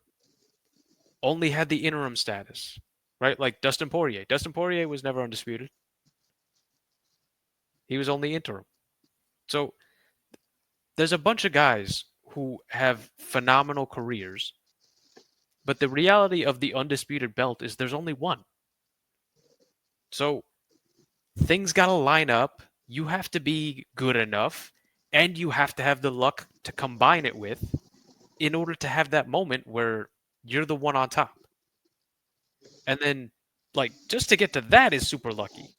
only had the interim status, right? Like Dustin Poirier. Dustin Poirier was never undisputed. He was only interim. So there's a bunch of guys who have phenomenal careers, but the reality of the undisputed belt is there's only one. So things got to line up. You have to be good enough, and you have to have the luck to combine it with in order to have that moment where you're the one on top. And then, like, just to get to that is super lucky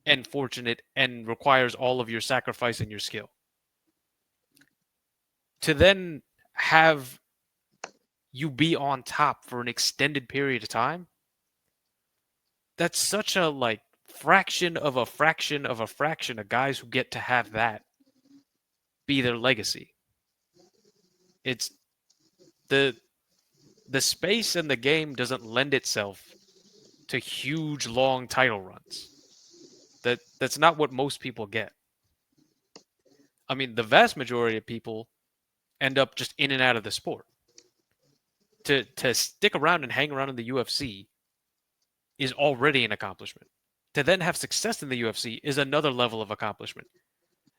and fortunate and requires all of your sacrifice and your skill. To then have you be on top for an extended period of time, that's such a, like, fraction of a fraction of a fraction of guys who get to have that be their legacy. It's the space in the game doesn't lend itself to huge, long title runs. That's not what most people get. I mean, the vast majority of people end up just in and out of the sport. To stick around and hang around in the UFC is already an accomplishment. To then have success in the UFC is another level of accomplishment.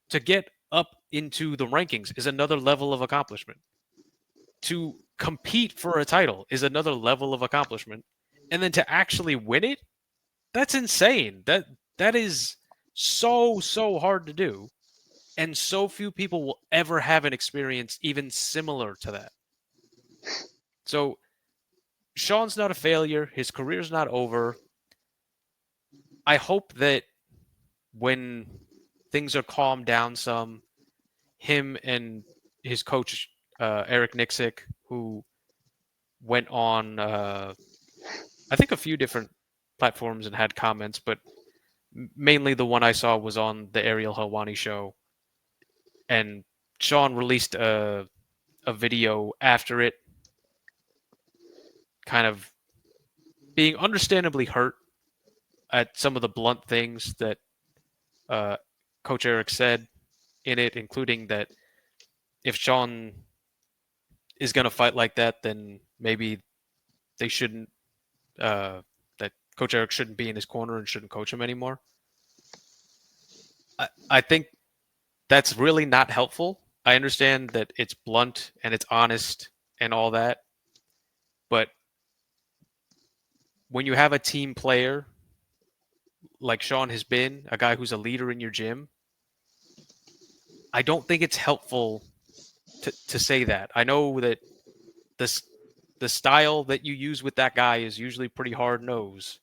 To get up into the rankings is another level of accomplishment. To compete for a title is another level of accomplishment. And then to actually win it, that's insane. That is so hard to do. And so few people will ever have an experience even similar to that. So Sean's not a failure. His career's not over. I hope that when things are calmed down some, him and his coach, Eric Nixick, who went on, I think, a few different platforms and had comments, but mainly the one I saw was on the Ariel Helwani show. And Sean released a video after it, kind of being understandably hurt at some of the blunt things that Coach Eric said in it, including that if Sean is going to fight like that, then maybe they shouldn't, that Coach Eric shouldn't be in his corner and shouldn't coach him anymore. I think that's really not helpful I understand that it's blunt and it's honest and all that, but when you have a team player like Sean has been, a guy who's a leader in your gym, I don't think it's helpful to say that. I know that this the style that you use with that guy is usually pretty hard nose,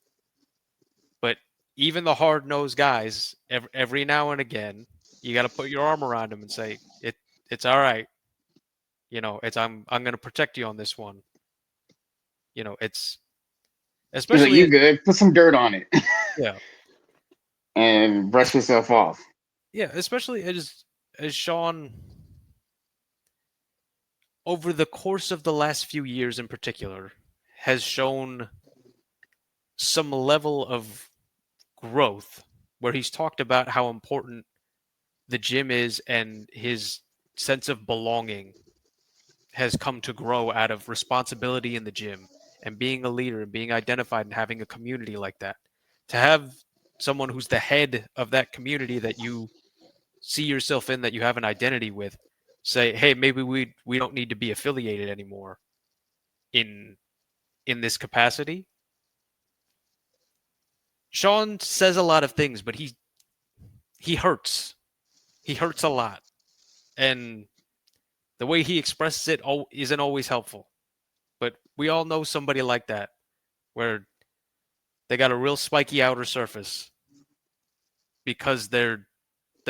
but even the hard nosed guys, every now and again, you got to put your arm around him and say it's all right. It's I'm going to protect you on this one. It's He's like, especially you good? Put some dirt on it yeah and brush yourself off. yeah especially as Sean over the course of the last few years in particular has shown some level of growth where he's talked about how important the gym is and his sense of belonging has come to grow out of responsibility in the gym and being a leader and being identified and having a community like that. To have someone who's the head of that community that you see yourself in, that you have an identity with, say, hey, maybe we don't need to be affiliated anymore in this capacity. Sean says a lot of things, but he hurts. He hurts a lot. And the way he expresses it isn't always helpful. But we all know somebody like that, where they got a real spiky outer surface because they're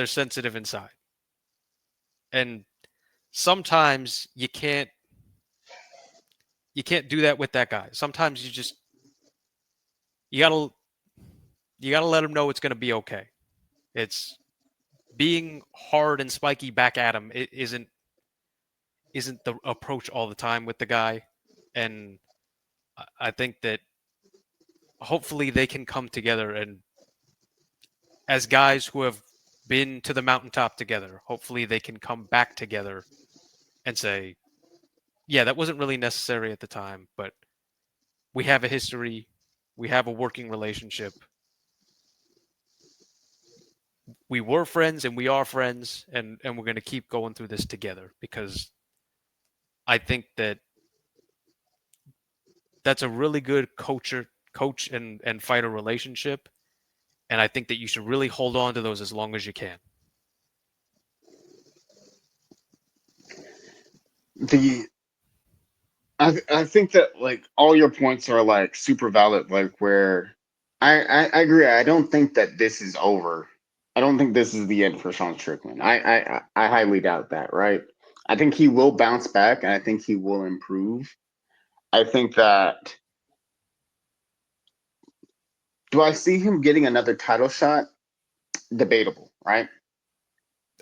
sensitive inside. And sometimes you can't do that with that guy. Sometimes you gotta let him know it's gonna be okay. It's being hard and spiky back at him. It isn't the approach all the time with the guy, and I think that hopefully they can come together, and as guys who have been to the mountaintop together, hopefully they can come back together and say, yeah, that wasn't really necessary at the time, but we have a history, we have a working relationship. We were friends and we are friends, and we're going to keep going through this together, because I think that that's a really good coach and fighter relationship, and I think that you should really hold on to those as long as you can. I think that like all your points are like super valid. Like where I agree. I don't think that this is over. I don't think this is the end for Sean Strickland. I highly doubt that. Right. I think he will bounce back, and I think he will improve. I think that. Do I see him getting another title shot? Debatable, right?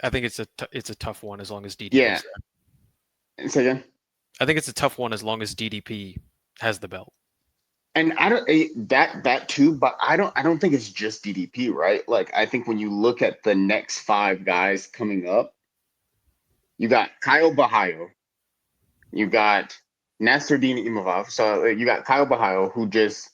I think it's a tough one as long as Yeah. DDP's there. Say again. I think it's a tough one as long as DDP has the belt. And I don't that too, but I don't think it's just DDP, right? Like I think when you look at the next five guys coming up, you got Kyle Bahayo, you got Nasruddin Imavov. So you got Kyle Bahayo, who just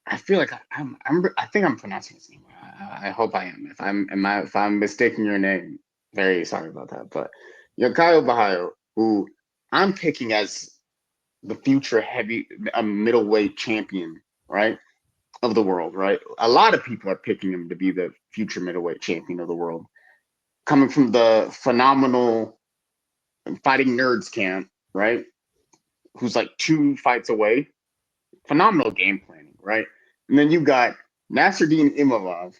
I feel like I think I'm pronouncing his name. I hope I am. If I'm mistaking your name, very sorry about that. But you got Kyle Bahayo, who I'm picking as the future heavy middleweight champion, right, of the world, right? A lot of people are picking him to be the future middleweight champion of the world, coming from the phenomenal Fighting Nerds camp, right? Who's like 2 fights away. Phenomenal game planning, right? And then you got Nasruddin Imavov,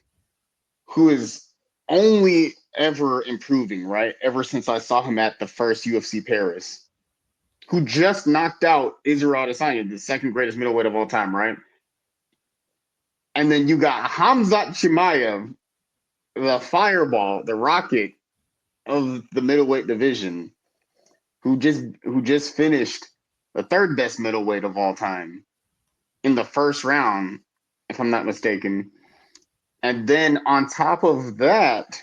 who is only ever improving, right? Ever since I saw him at the first UFC Paris, who just knocked out Israel Adesanya, the second greatest middleweight of all time, right? And then you got Hamzat Chimaev, the fireball, the rocket of the middleweight division, who just finished the third best middleweight of all time in the first round, if I'm not mistaken. And then on top of that,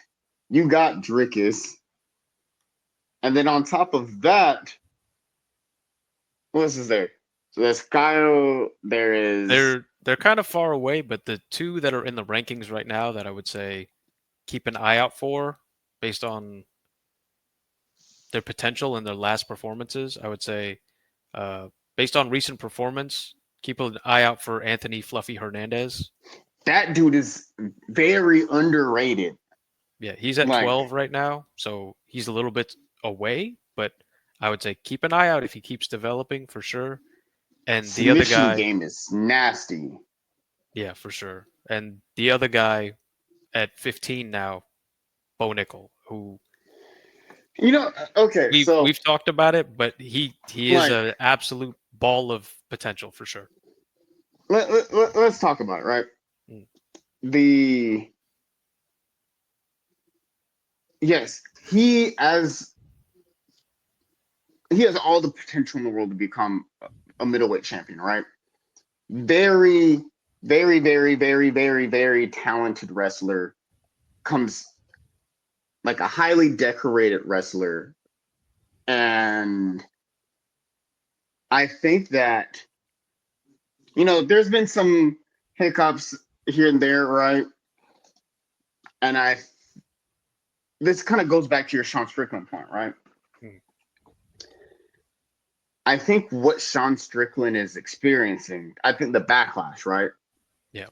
you got Drickus. And then on top of that, what else is there? So there's Kyle, there is They're kind of far away, but the two that are in the rankings right now that I would say keep an eye out for, based on their potential in their last performances, I would say, based on recent performance, keep an eye out for Anthony Fluffy Hernandez. That dude is very underrated. Yeah, he's at Like 12 right now, so he's a little bit away, but I would say keep an eye out if he keeps developing for sure. And the other submission guy, game is nasty. yeah, for sure. And the other guy at 15 now, Bo Nickel, who Okay, so we've talked about it, but he is like an absolute ball of potential for sure. let's talk about it, right? Mm. The yes, he has all the potential in the world to become a middleweight champion, right? Very, very, very, very, very, very talented wrestler. Comes like a highly decorated wrestler. And I think that, there's been some hiccups here and there, right? And this kind of goes back to your Sean Strickland point, right? Mm. I think what Sean Strickland is experiencing, I think the backlash, right? Yeah.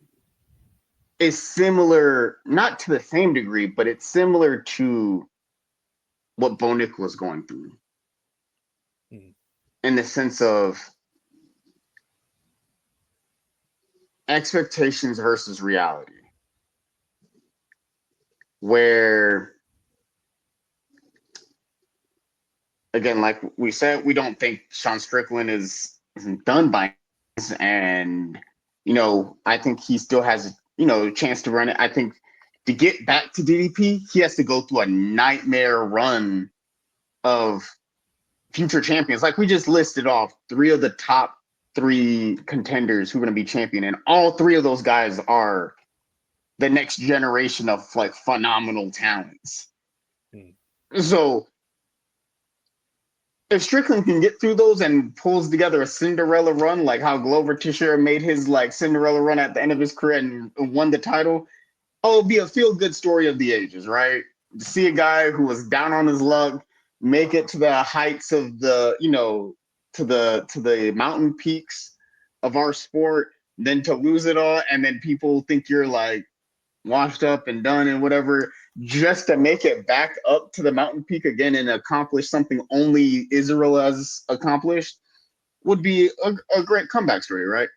Is similar, not to the same degree, but it's similar to what Bonik was going through. Mm. In the sense of expectations versus reality. Where, again, like we said, we don't think Sean Strickland isn't done by this. And, I think he still has, a chance to run it. I think to get back to DDP, he has to go through a nightmare run of future champions. Like we just listed off 3 of the top 3 contenders who are going to be champion. And all 3 of those guys are the next generation of like phenomenal talents. Mm. So if Strickland can get through those and pulls together a Cinderella run, like how Glover Teixeira made his like Cinderella run at the end of his career and won the title, it'll be a feel-good story of the ages, right? To see a guy who was down on his luck make it to the heights of the, to the mountain peaks of our sport, then to lose it all, and then people think you're like washed up and done and whatever, just to make it back up to the mountain peak again and accomplish something only Israel has accomplished would be a great comeback story, right?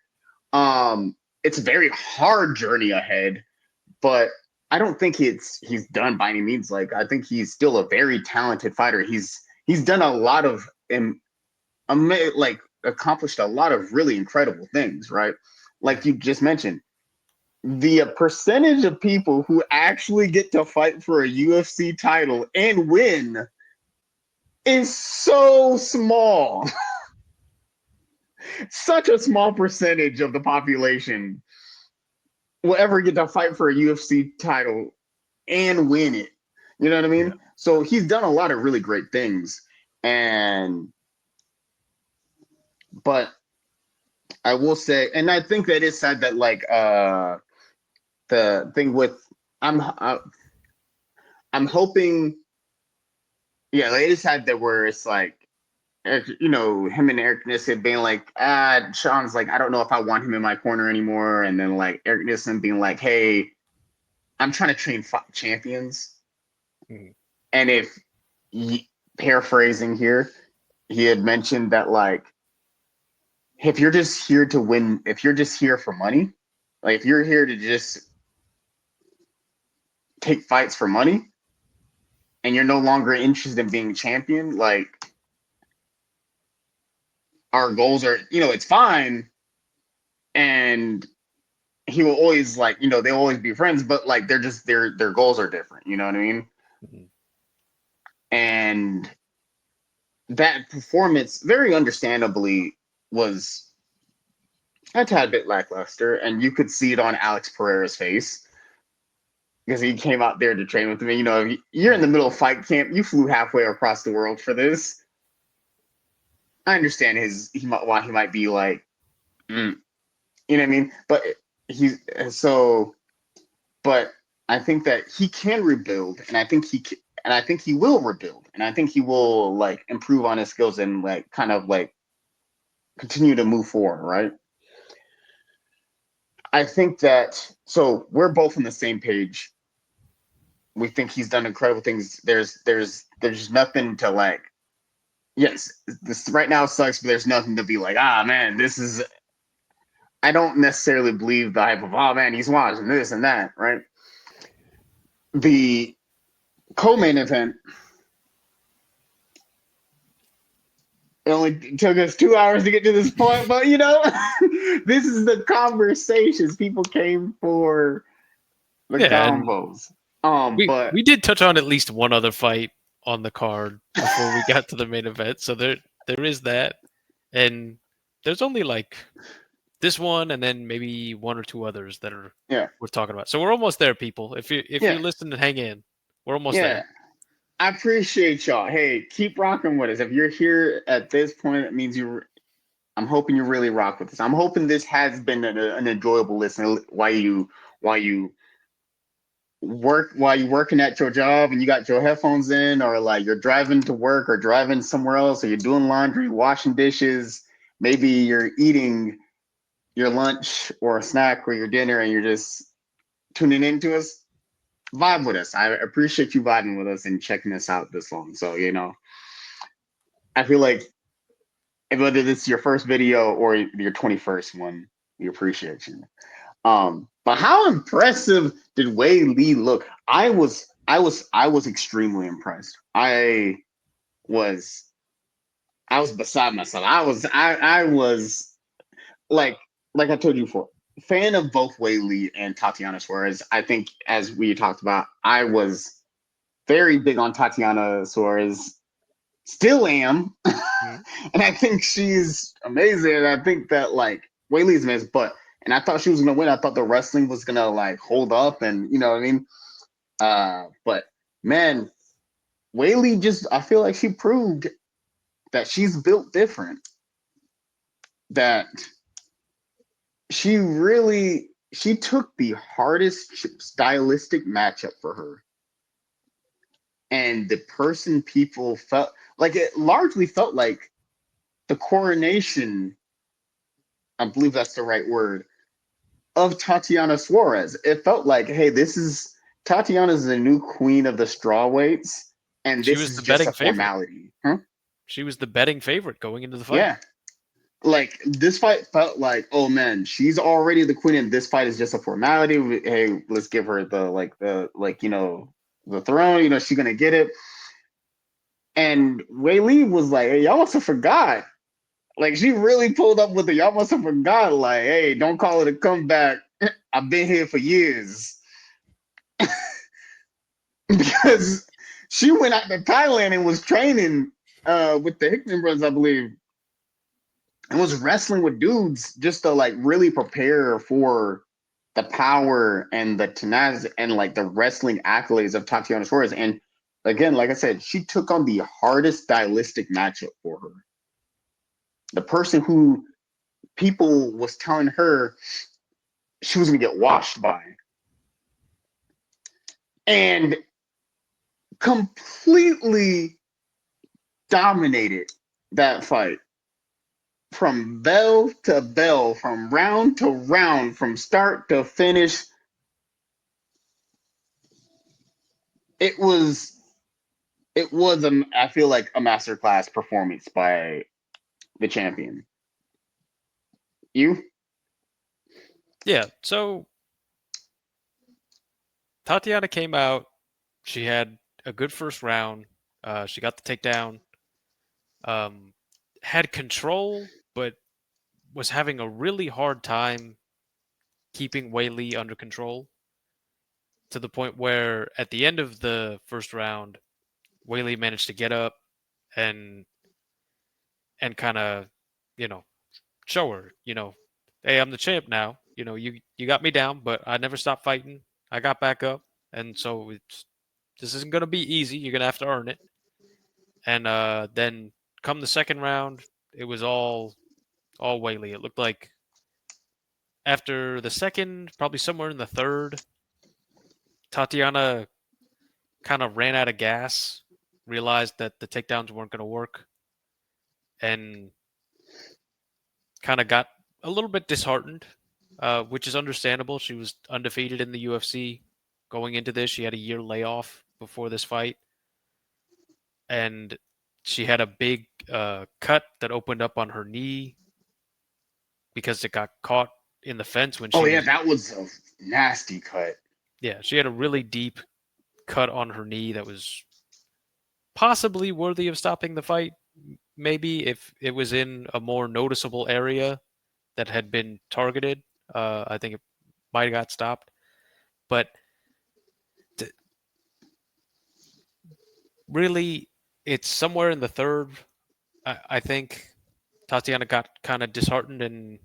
It's a very hard journey ahead, but I don't think he's done by any means. Like I think he's still a very talented fighter. He's done a lot of like accomplished a lot of really incredible things, right? Like you just mentioned, the percentage of people who actually get to fight for a UFC title and win is so small. Such a small percentage of the population will ever get to fight for a UFC title and win it. You know what I mean? Yeah. So he's done a lot of really great things. But I will say, and I think that it's sad that like the thing with I'm hoping, yeah, like it is sad that where it's like, him and Eric Nissen being like, Sean's like, I don't know if I want him in my corner anymore, and then like Eric Nissen being like, hey, I'm trying to train champions, and if paraphrasing here, he had mentioned that like, if you're just here to win, if you're just here for money, like if you're here to just take fights for money and you're no longer interested in being a champion, like our goals are, it's fine. And he will always like, they'll always be friends, but like they're just their goals are different, you know what I mean? Mm-hmm. And that performance, very understandably, was a tad bit lackluster, and you could see it on Alex Pereira's face. Because he came out there to train with me. You're in the middle of fight camp. You flew halfway across the world for this. I understand why he might be like, you know what I mean? But but I think that he can rebuild, and I think and I think he will rebuild, and I think he will like improve on his skills and like kind of like continue to move forward, right? I think that so we're both on the same page. We think he's done incredible things. There's nothing to like. Yes, this right now sucks, but there's nothing to be like. Ah, man, this is. I don't necessarily believe the hype of oh man, he's watching this and that, right? The co-main event. It only took us 2 hours to get to this point, but you know, this is the conversations people came for the Yeah, and combos. we But we did touch on at least one other fight on the card before we got to the main event, so there is that, and there's only like this one, and then maybe one or two others that are yeah, worth talking about. So we're almost there, people. If yeah, you listen and hang in, we're almost yeah. there. I appreciate y'all. Hey, keep rocking with us. If you're here at this point, it means you. I'm hoping you really rock with us. I'm hoping this has been an enjoyable listen while you while you're working at your job and you got your headphones in, or like you're driving to work or driving somewhere else, or you're doing laundry, washing dishes. Maybe you're eating your lunch or a snack or your dinner, and you're just tuning into us. Vibe with us. I appreciate you vibing with us and checking us out this long. So you know, I feel like whether this is your first video or your 21st one, we appreciate you. But how impressive did Weili look? I was extremely impressed. Was I was beside myself. I was like I told you before, fan of both Weili and Tatiana Suarez. I think as we talked about, I was very big on Tatiana Suarez. Still am. Mhm. And I think she's amazing. And I think that like Weili's amazing, but and I thought she was gonna win. I thought the wrestling was gonna like hold up, and you know what I mean. But man, Weili just I feel like she proved that she's built different. That she took the hardest stylistic matchup for her, and the person people felt like it largely felt like the coronation. I believe that's the right word of Tatiana Suarez. It felt like, hey, this is Tatiana's the new queen of the strawweights, and She this was is the just betting a favorite. formality. Huh? She was the betting favorite going into the fight. Yeah. Like this fight felt like, oh man, she's already the queen, and this fight is just a formality. Hey, let's give her the throne. You know, she's gonna get it. And Weili was like, hey, y'all must have forgot. Like she really pulled up with it. Y'all must have forgot. Like, hey, don't call it a comeback. I've been here for years. Because she went out to Thailand and was training with the Hickman brothers, I believe, and was wrestling with dudes just to like really prepare for the power and the tenacity and like the wrestling accolades of Tatiana Suarez. And again, like I said, she took on the hardest stylistic matchup for her. The person who people was telling her she was gonna get washed by. And completely dominated that fight from bell to bell, from round to round, from start to finish. It was I feel like a masterclass performance by the champion. You? Yeah. So Tatiana came out. She had a good first round. She got the takedown. Um, had control, but was having a really hard time keeping Weili under control to the point where at the end of the first round, Weili managed to get up and kind of, you know, show her, hey, I'm the champ now. You got me down, but I never stopped fighting. I got back up, and so this isn't gonna be easy. You're gonna have to earn it. And then come the second round, it was all Weili. It looked like after the second, probably somewhere in the third, Tatiana kind of ran out of gas, realized that the takedowns weren't going to work, and kind of got a little bit disheartened, which is understandable. She was undefeated in the UFC going into this. She had a year layoff before this fight, and she had a big cut that opened up on her knee because it got caught in the fence when Oh she yeah, was. that was a nasty cut. Yeah, she had a really deep cut on her knee that was possibly worthy of stopping the fight. Maybe if it was in a more noticeable area that had been targeted, I think it might have got stopped. But really, it's somewhere in the third. I think Tatiana got kind of disheartened and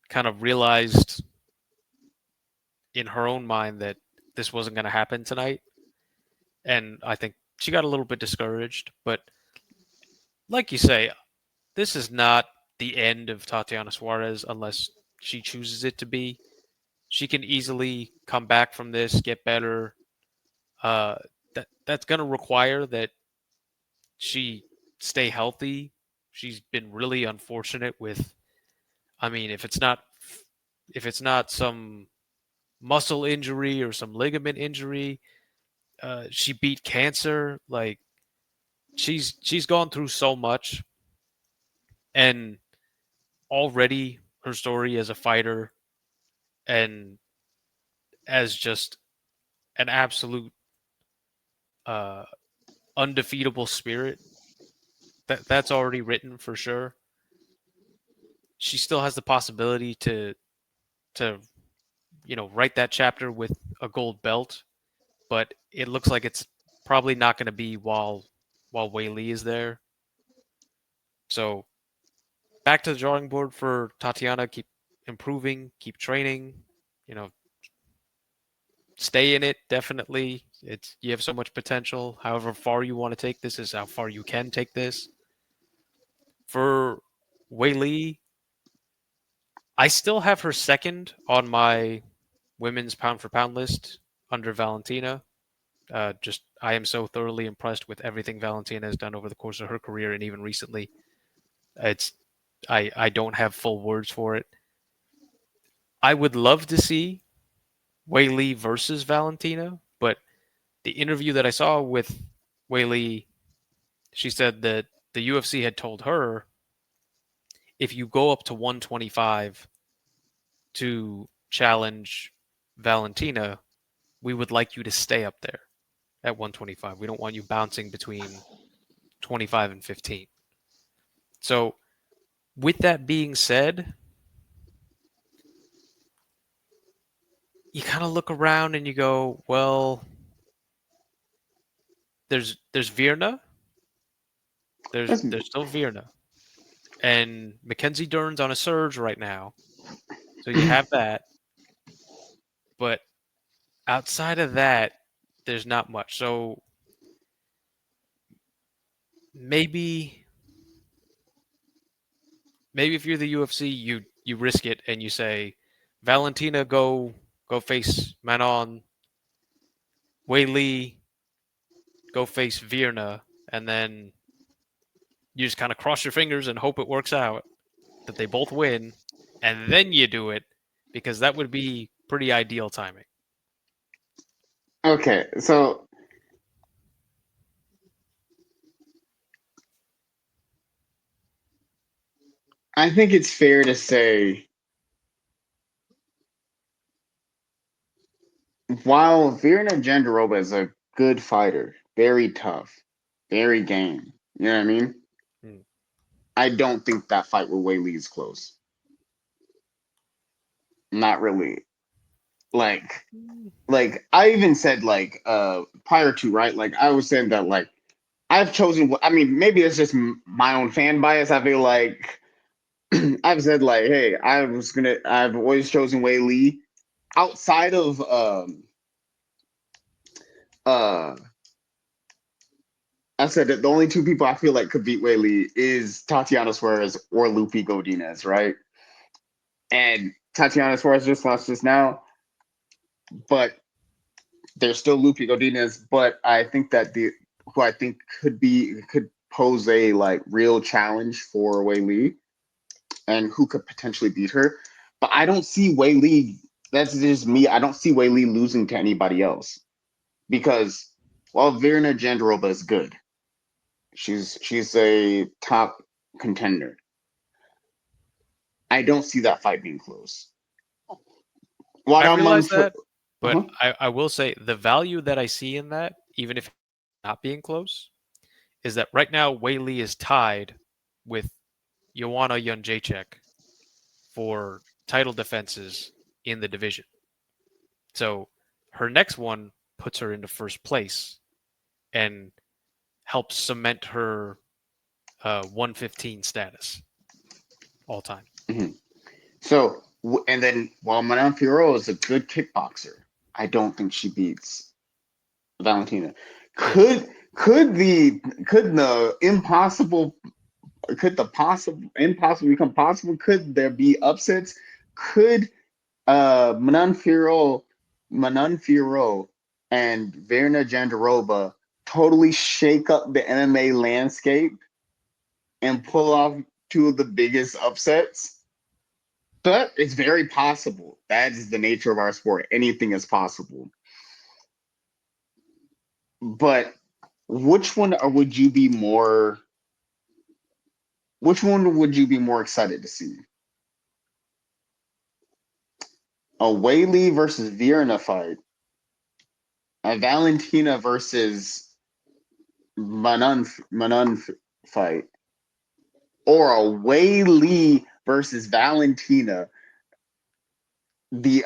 kind of realized in her own mind that this wasn't going to happen tonight. And I think she got a little bit discouraged. But like you say, this is not the end of Tatiana Suarez unless she chooses it to be. She can easily come back from this, get better. That's going to require that she stay healthy. She's been really unfortunate with. I mean, if it's not some muscle injury or some ligament injury, she beat cancer. Like she's gone through so much, and already her story as a fighter and as just an absolute uh, undefeatable spirit that's already written for sure. She still has the possibility to write that chapter with a gold belt, but it looks like it's probably not going to be while Weili is there. So back to the drawing board for Tatiana. Keep improving, keep training. You know, stay in it. Definitely, you have so much potential. However far you want to take this is how far you can take this. For Weili, I still have her second on my women's pound for pound list under Valentina. Just I am so thoroughly impressed with everything Valentina has done over the course of her career and even recently. It's I don't have full words for it. I would love to see Weili versus Valentina, but the interview that I saw with Weili, she said that the UFC had told her if you go up to 125 to challenge Valentina, we would like you to stay up there at 125. We don't want you bouncing between 25 and 15. So, with that being said, you kind of look around and you go, well, there's Virna, there's still Virna, and Mackenzie Dern's on a surge right now, so you have that. But outside of that, there's not much. So maybe if you're the UFC, you risk it and you say, Valentina, go face Manon, Weili, go face Virna, and then you just kind of cross your fingers and hope it works out that they both win, and then you do it because that would be pretty ideal timing. Okay, so I think it's fair to say while Virna Jandiroba is a good fighter, very tough, very game, you know what I mean? Hmm. I don't think that fight with Weili is close. Not really. Like, I even said prior to, right? Like I was saying that I've chosen. I mean, maybe it's just my own fan bias. I feel like I've said hey, I've always chosen Weili outside of uh I said that the only two people I feel like could beat Weili is Tatiana Suarez or Lupi Godinez, right? And Tatiana Suarez just lost just now, but There's still Lupe Godinez, but I think that the who I think could pose a like real challenge for Weili and who could potentially beat her. But I don't see Weili. That's just me. I don't see Weili losing to anybody else because while Virna Jandiroba is good, she's a top contender. I don't see that fight being close. What I I'm realize unf- that, but I will say the value that I see in that, even if not being close, is that right now Weili is tied with Joanna Jędrzejczyk for title defenses in the division. So her next one puts her into first place and helps cement her 115 status all time. Mhm. So, and then while Manon Fiorot is a good kickboxer, I don't think she beats Valentina. Yeah. Could the impossible could the possible impossible become possible? Could there be upsets? Could Manon Fiorot and Verna Jandiroba totally shake up the MMA landscape and pull off two of the biggest upsets? But it's very possible. That is the nature of our sport. Anything is possible. But which one would you be more? Which one would you be more excited to see? A Weili versus Virna fight, a Valentina versus Manon fight, or a Weili versus Valentina, the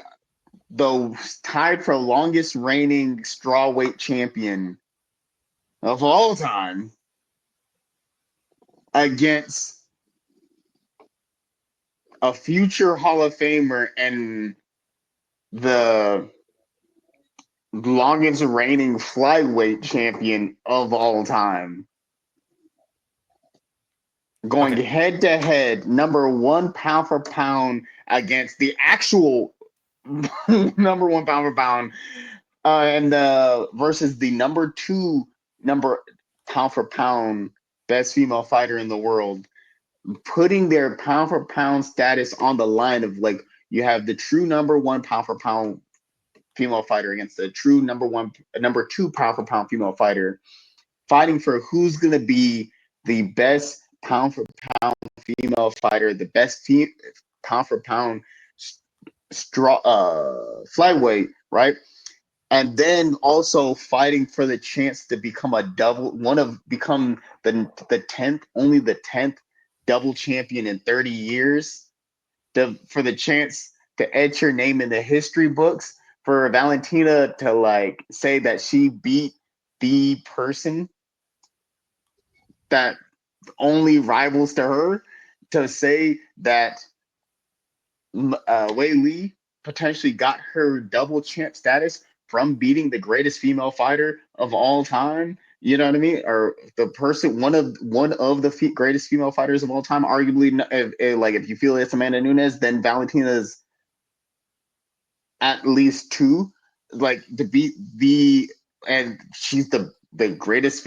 tied for longest reigning strawweight champion of all time against a future Hall of Famer and the longest reigning flyweight champion of all time. Going Okay. head to head, number one pound for pound against the actual number one pound for pound, and versus the number pound for pound best female fighter in the world, putting their pound for pound status on the line of like you have the true number one pound for pound female fighter against the true number two pound for pound female fighter, fighting for who's gonna be the best pound for pound female fighter, the best pound for pound flyweight, right? And then also fighting for the chance to become a double become the 10th, only the 10th double champion in 30 years, for the chance to etch your name in the history books, for Valentina to like say that she beat the person that only rivals to her, to say that Wei Li potentially got her double champ status from beating the greatest female fighter of all time. You know what I mean? Or the person, one of the greatest female fighters of all time, arguably. Like if you feel it's Amanda Nunes, then Valentina's at least two. Like to beat the and she's the greatest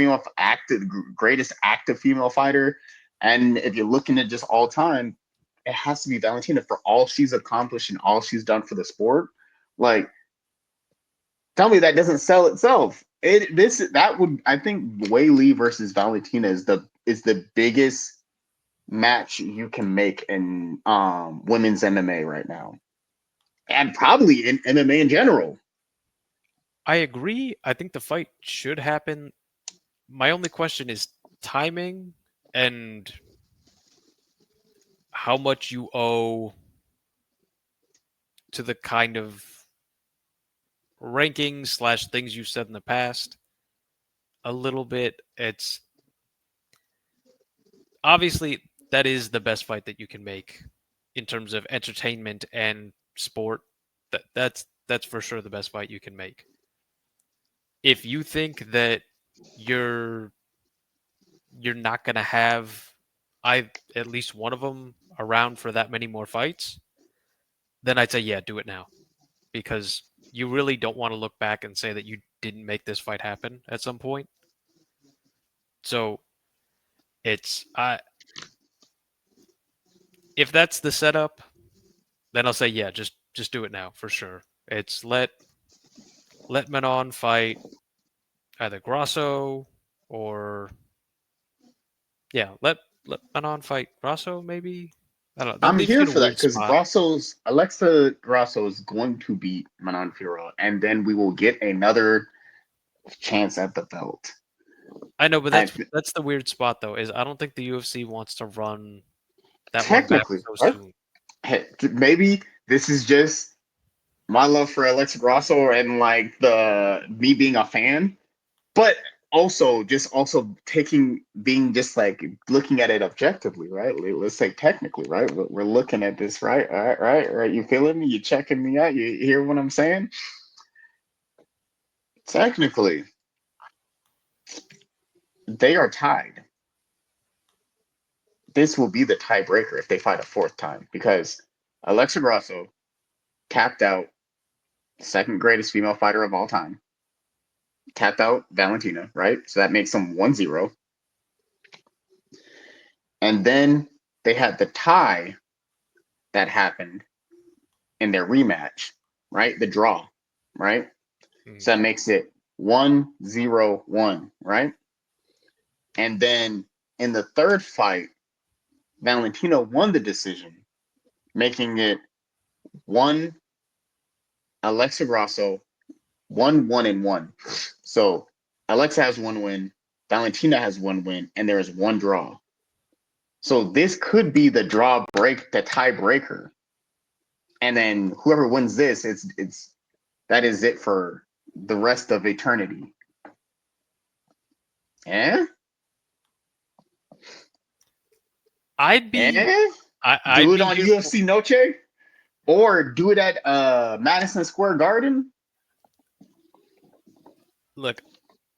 active female fighter. And if you're looking at just all time, it has to be Valentina for all she's accomplished and all she's done for the sport. Like, tell me that doesn't sell itself. That would, I think Weili versus Valentina is the biggest match you can make in women's MMA right now, and probably in MMA in general. I agree. I think the fight should happen. My only question is timing and how much you owe to the kind of rankings slash things you've said in the past. A little bit. It's obviously that is the best fight that you can make in terms of entertainment and sport. That's for sure the best fight you can make. If you think that you're you're not going to have at least one of them around for that many more fights, then I'd say yeah, do it now. because you really don't want to look back and say that you didn't make this fight happen at some point. So it's if that's the setup, then I'll say yeah, just do it now for sure. It's let Manon fight either Grasso or let Manon fight Grasso maybe. I don't know. That I'm leaves you here in a for that weird because spot. Alexa Grasso is going to beat Manon Fiorot, and then we will get another chance at the belt. I know, but I that's the weird spot though. Is I don't think the UFC wants to run that one back technically, so right? soon. Maybe this is just my love for Alexa Grasso and like the me being a fan, but also being just like looking at it objectively, right? Let's say technically, right? We're looking at this, right? All right, right. You feeling me? You checking me out? You hear what I'm saying? Technically, they are tied. This will be the tiebreaker if they fight a fourth time because Alexa Grasso tapped out second greatest female fighter of all time. Tapped out Valentina, right? So that makes them 1-0. And then they had the tie that happened in their rematch, right? The draw, right? So that makes it 1-0-1, right? And then in the third fight, Valentina won the decision, making it 1 Alexa Grasso, 1-1-1. So Alexa has 1 win, Valentina has 1 win, and there is 1 draw. So this could be the tiebreaker. And then whoever wins this, that is it for the rest of eternity. I'd be Do it on UFC Noche, or do it at Madison Square Garden. Look,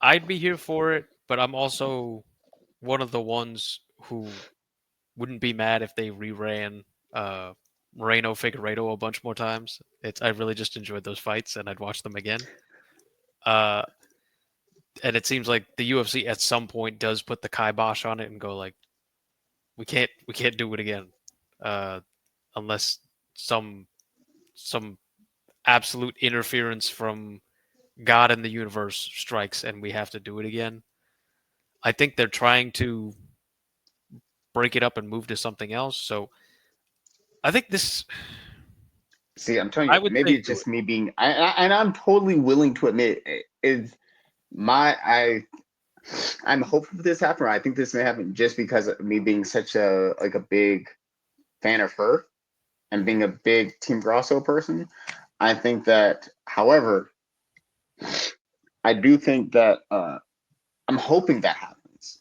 I'd be here for it, but I'm also one of the ones who wouldn't be mad if they reran Moreno Figueiredo a bunch more times. I really just enjoyed those fights, and I'd watch them again. And it seems like the UFC at some point does put the kibosh on it and go like, we can't do it again, unless some absolute interference from God in the universe strikes and we have to do it again. I think they're trying to break it up and move to something else. So I think this. See, I'm telling I you, would maybe say it's do just it. me being, and I'm totally willing to admit, is my I'm hopeful for this to happen. I think this may happen just because of me being such a big fan of her and being a big Team Grosso person. I think that, however, I do think that I'm hoping that happens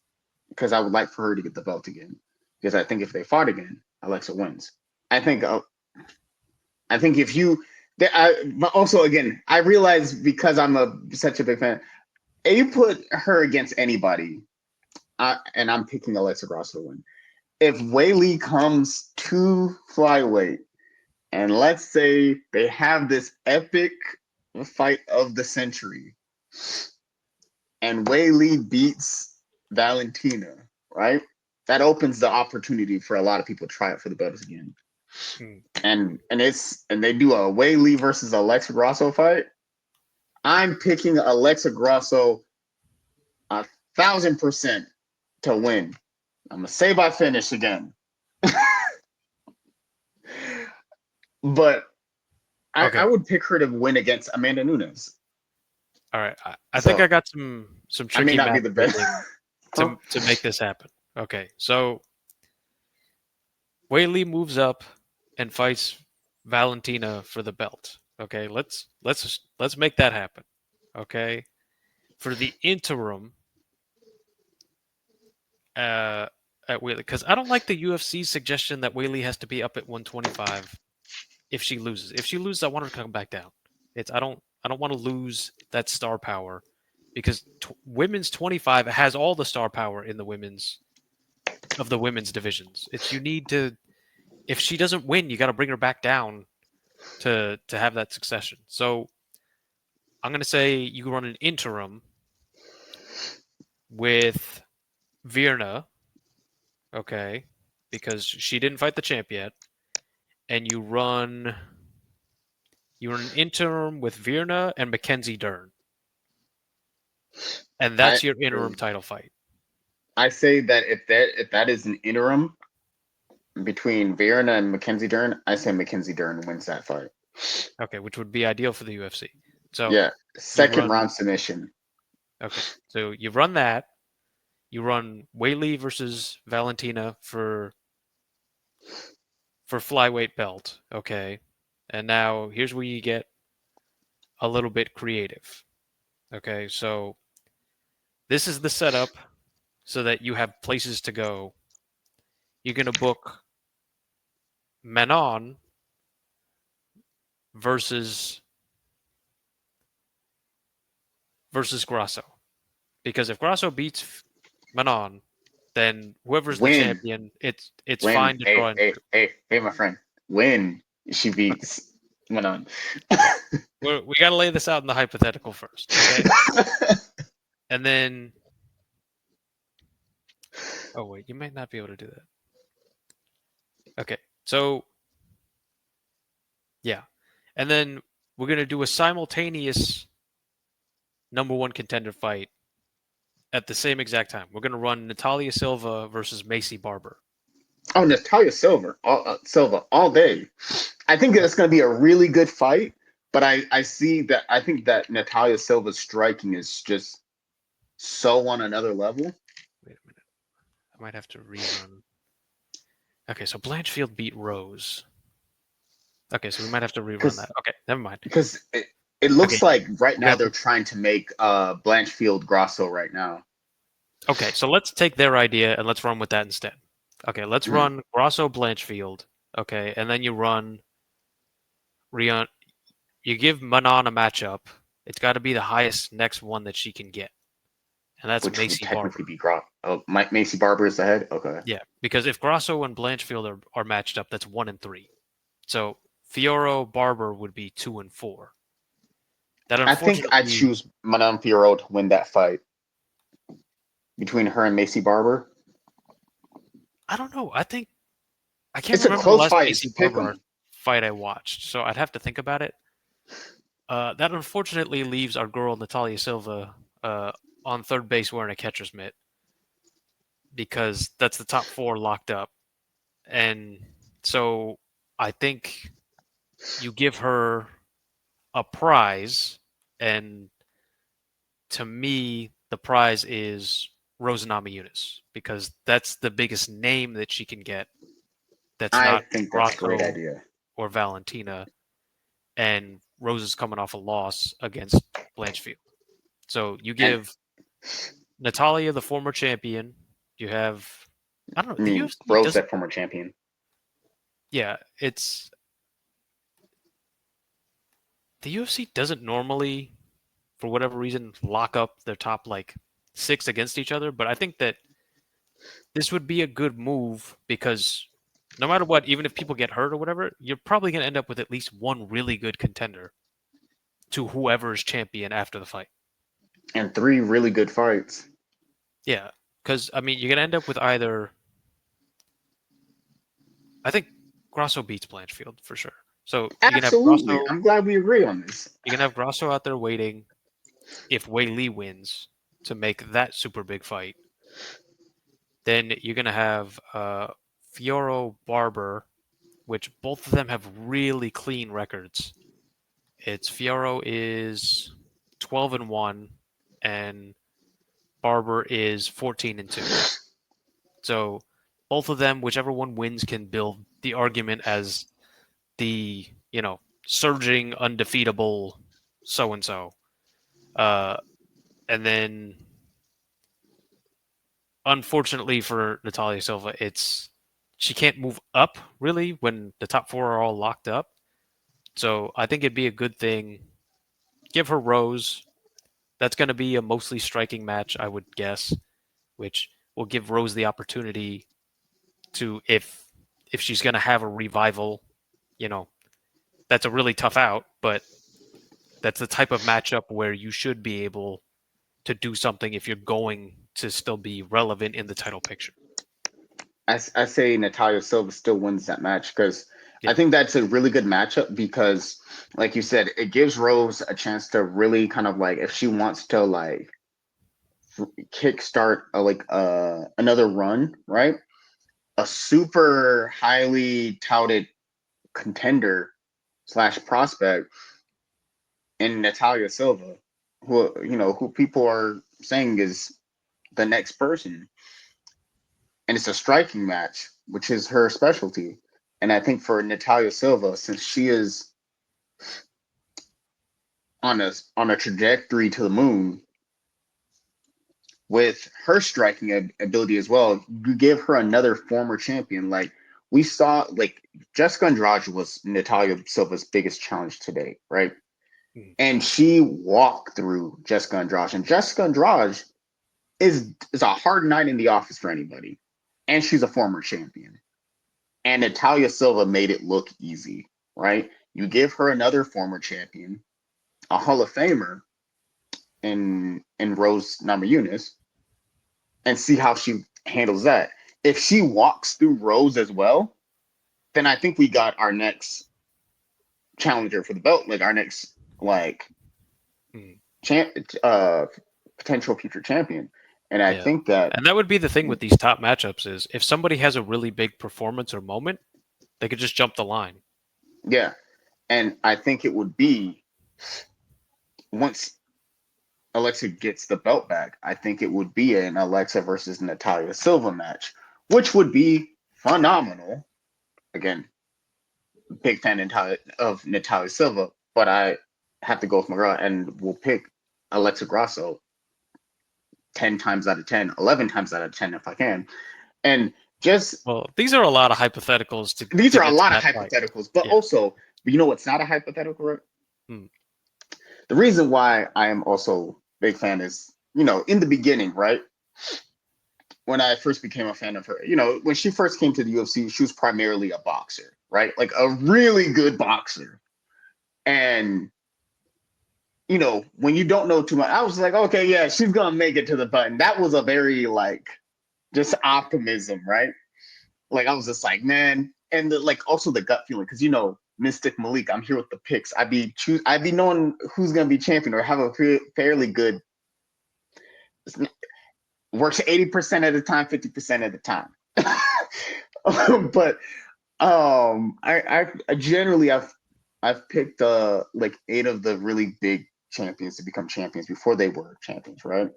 because I would like for her to get the belt again. Because I think if they fought again, Alexa wins. I think if you, but also again, I realize because I'm such a big fan, if you put her against anybody, and I'm picking Alexa Grasso to win. If Weili comes to flyweight, and let's say they have this epic fight of the century, and Weili beats Valentina, right? That opens the opportunity for a lot of people to try it for the belts again. And they do a Weili versus Alexa Grasso fight. I'm picking Alexa Grasso 1,000% to win. I'm gonna say by finish again. But Okay. I would pick her to win against Amanda Nunes. All right. I think I got some I may tricky not be the best to make this happen. Okay. So Weili moves up and fights Valentina for the belt. Okay. Let's make that happen. Okay. For the interim, at Weili, because I don't like the UFC's suggestion that Weili has to be up at 125 if she loses. If she loses, I want her to come back down. I don't want to lose that star power because women's 25 has all the star power in the women's divisions. It's you need to if she doesn't win, you got to bring her back down to have that succession. So I'm going to say you run an interim with Virna, okay, because she didn't fight the champ yet, and you run an interim with Virna and Mackenzie Dern, and I that's your interim title fight. I say that if that is an interim between Verna and Mackenzie Dern, I say Mackenzie Dern wins that fight. Okay, which would be ideal for the UFC. So Yeah, you second run. round submission. Okay, so you run that. You run Weili versus Valentina for flyweight belt. Okay, and now here's where you get a little bit creative. Okay, so this is the setup so that you have places to go. You're gonna book Manon versus Grasso, because if Grasso beats Manon, then whoever's the Win, champion, it's win. fine to Hey, draw. hey, hey, hey, my friend. Win. She beats Manon. We got to lay this out in the hypothetical first, okay? And then, oh wait, you might not be able to do that. Okay, so yeah, and then we're gonna do a simultaneous number one contender fight at the same exact time. We're gonna run Natalia Silva versus Macy Barber. Oh, Natalia Silva all day. I think that's going to be a really good fight, but I see that I think that Natalia Silva's striking is just so on another level. Wait a minute, I might have to rerun. Okay, so Blanchfield beat Rose. Okay, so we might have to rerun that. Okay, never mind. Because it looks Okay, like right we now got they're trying to make Blanchfield Grosso right now. Okay, so let's take their idea and let's run with that instead. Okay, let's Mhm. run Grosso Blanchfield. Okay, and then you run Rion. You give Manon a matchup. It's got to be the highest next one that she can get, and that's Which would Macy Barber. technically be Grosso. Oh, Macy Barber is ahead? Okay. Yeah, because if Grosso and Blanchfield are matched up, that's 1 and 3. So Fioro Barber would be 2 and 4. That I think I unfortunately, choose Manon Fiorot to win that fight between her and Macy Barber. I don't know. I can't It's a remember the close last fight. Macy Pick Barber 'em. fight I watched, so I'd have to think about it. That unfortunately leaves our girl Natalia Silva on third base wearing a catcher's mitt because that's the top 4 locked up, and so I think you give her a prize, and to me the prize is Rose Namajunas because that's the biggest name that she can get. That's I not think that's a great Grasso idea. or Valentina, and Rose is coming off a loss against Blanchfield. So you And give Natalia, the former champion. You have, I don't know, I the mean, UFC Rose, doesn't, that former champion. yeah, the UFC doesn't normally, for whatever reason, lock up their top like 6 against each other. But I think that this would be a good move because no matter what, even if people get hurt or whatever, you're probably going to end up with at least one really good contender to whoever is champion after the fight. And 3 really good fights. Yeah, because I mean, you're going to end up with either. I think Grasso beats Blanchfield for sure. So you can have Absolutely. Grasso. I'm glad we agree on this. You can have Grasso out there waiting if Weili wins to make that super big fight. Then you're gonna have Fioro Barber, which both of them have really clean records. It's Fioro is 12 and 1, and Barber is 14 and 2. So both of them, whichever one wins, can build the argument as the surging undefeatable so and so. And then unfortunately for Natalia Silva, she can't move up really when the top 4 are all locked up. So I think it'd be a good thing. Give her Rose. That's going to be a mostly striking match, I would guess, which will give Rose the opportunity to, if she's going to have a revival, you know, that's a really tough out, but that's the type of matchup where you should be able to do something if you're going to still be relevant in the title picture. I say Natalia Silva still wins that match because Yeah. I think that's a really good matchup because, like you said, it gives Rose a chance to really kind of like, if she wants to like kickstart another run, right? A super highly touted contender slash prospect in Natalia Silva, who people are saying is the next person, and it's a striking match, which is her specialty. And I think for Natalia Silva, since she is on a trajectory to the moon with her striking ability as well, you give her another former champion. Like we saw, like Jessica Andrade was Natalia Silva's biggest challenge today, right? And she walked through Jessica Andrade, and Jessica Andrade is a hard night in the office for anybody, and she's a former champion. And Natalia Silva made it look easy, right? You give her another former champion, a Hall of Famer in Rose Namajunas, and see how she handles that. If she walks through Rose as well, then I think we got our next challenger for the belt, like our next champ, potential future champion. And I think that, and that would be the thing with these top matchups is if somebody has a really big performance or moment, they could just jump the line. Yeah. And I think it would be once Alexa gets the belt back, I think it would be an Alexa versus Natalia Silva match, which would be phenomenal. Again, big fan of Natalia Silva, but I have to go with my girl and we'll pick Alexa Grasso 10 times out of 10, 11 times out of 10 if I can. And just these are a lot of hypotheticals. These are a lot of hypotheticals, but also, you know what's not a hypothetical, right? The reason why I am also big fan is, in the beginning, right? When I first became a fan of her, when she first came to the UFC, she was primarily a boxer, right? Like a really good boxer. And, when you don't know too much, I was like, okay, yeah, she's going to make it to the button. That was a very, just optimism, right? Like, I was just like, man. And also the gut feeling, because, Mystic Malik, I'm here with the picks. I'd be knowing who's going to be champion or have a fairly good, works 80% of the time, 50% of the time. But I generally I've picked 8 of the really big champions to become champions before they were champions, right?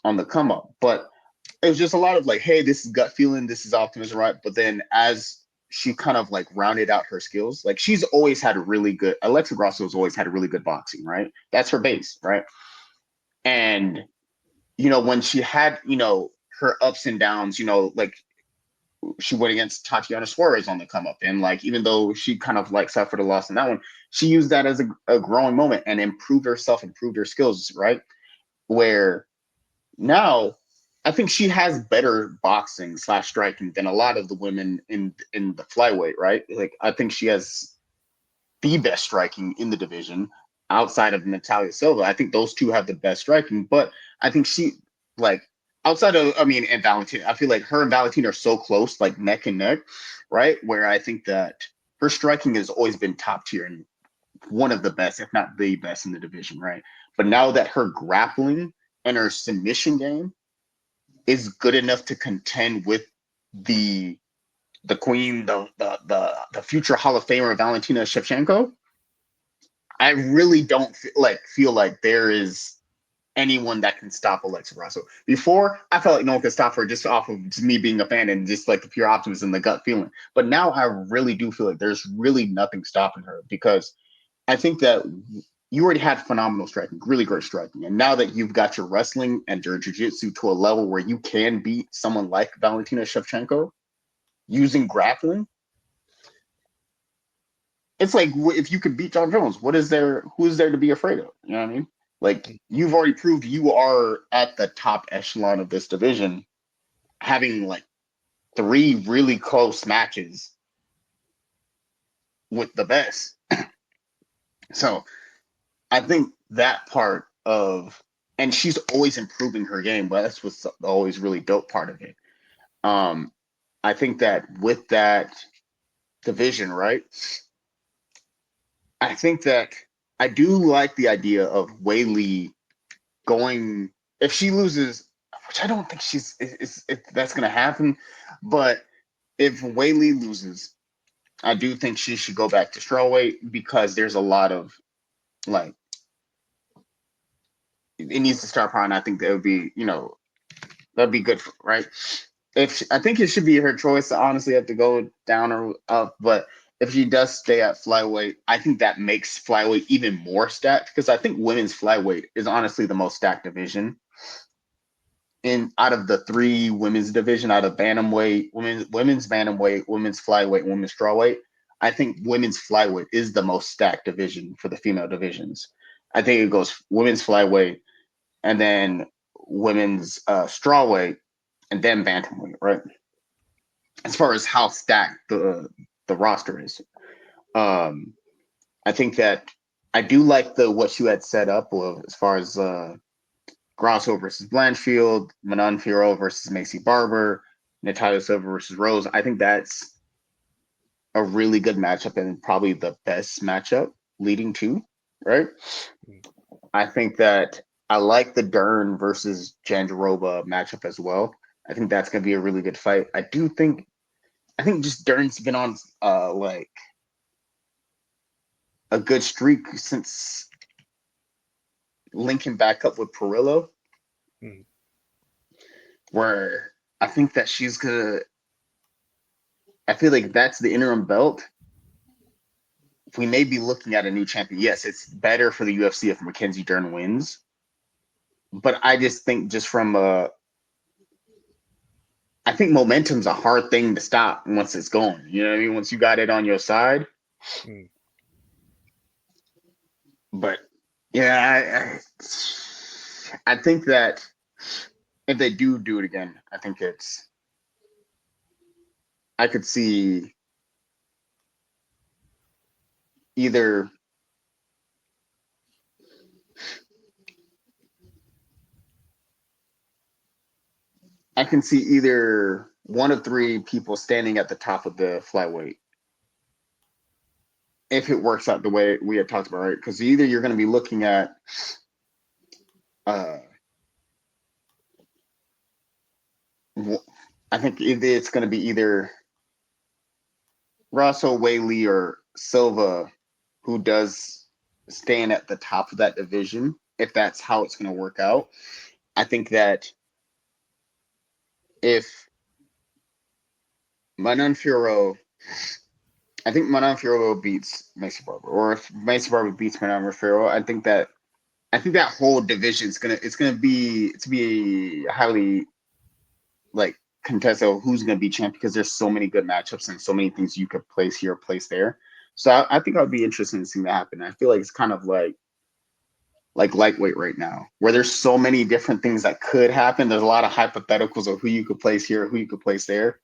On the come up. But it was just a lot of hey, this is gut feeling, this is optimism, right? But then as she kind of rounded out her skills, she's always had Alexa Grasso has always had a really good boxing, right? That's her base, right? And when she had her ups and downs, she went against Tatiana Suarez on the come up, and even though she kind of suffered a loss in that one, she used that as a growing moment and improved herself, improved her skills, right? Where now I think she has better boxing / striking than a lot of the women in the flyweight, right? I think she has the best striking in the division outside of Natalia Silva. I think those two have the best striking, but I think she outside of, and Valentina, I feel like her and Valentina are so close, neck and neck, right? Where I think that her striking has always been top tier and one of the best, if not the best in the division, right? But now that her grappling and her submission game is good enough to contend with the queen, the future Hall of Famer Valentina Shevchenko, I really don't feel like there is anyone that can stop Alexa Grasso. Before, I felt like no one could stop her just off of just me being a fan and just the pure optimism, the gut feeling. But now I really do feel like there's really nothing stopping her, because I think that you already had phenomenal striking, really great striking. And now that you've got your wrestling and your jiu-jitsu to a level where you can beat someone like Valentina Shevchenko using grappling, it's if you could beat John Jones, who is there to be afraid of? You know what I mean? You've already proved you are at the top echelon of this division, having 3 really close matches with the best. So I think that part of, and she's always improving her game, but that's what's always really dope part of it. Um, I think that with that division, right? I think that I do like the idea of Weili going, if she loses, which I don't think that's going to happen, but if Weili loses, I do think she should go back to strawweight because there's a lot of like it needs to start prime. I think that would be, that'd be good, right? If I think it should be her choice to honestly have to go down or up, but if she does stay at flyweight, I think that makes flyweight even more stacked because I think women's flyweight is honestly the most stacked division. In out of the three women's division, out of bantamweight, women's bantamweight, women's flyweight, women's strawweight, I think women's flyweight is the most stacked division for the female divisions. I think it goes women's flyweight, and then women's strawweight, and then bantamweight, right? As far as how stacked the roster is, um, I think that I do like the what you had set up as far as Grasso versus Blanchfield, Manon Fiorot versus Macy Barber, Natalia Silva versus Rose. I think that's a really good matchup and probably the best matchup leading to, right? I think that I like the Dern versus Jandiroba matchup as well. I think that's going to be a really good fight. I think just Dern's been on like a good streak since linking back up with Perillo, Mm. where I think that she's gonna. I feel like that's the interim belt. We may be looking at a new champion. Yes, it's better for the UFC if Mackenzie Dern wins, but I just think just from I think momentum's a hard thing to stop once it's going. You know what I mean? Once you got it on your side. Mm. But yeah, I think that if they do it again, I think I could see either I can see either one of three people standing at the top of the flyweight if it works out the way we had talked about, right? Because either you're going to be looking at, uh, I think it's going to be either Russell, Weili, or Silva who does stand at the top of that division, if that's how it's going to work out. I think that if Manon Fiorot, I think Manon Fiorot beats Macy Barber, or if Macy Barber beats Manon Fiorot, I think that whole division is gonna be highly like contested of who's gonna be champ because there's so many good matchups and so many things you could place here, place there. So I think I'd be interested in seeing that happen. I feel like it's kind of like lightweight right now, where there's so many different things that could happen. There's a lot of hypotheticals of who you could place here, who you could place there.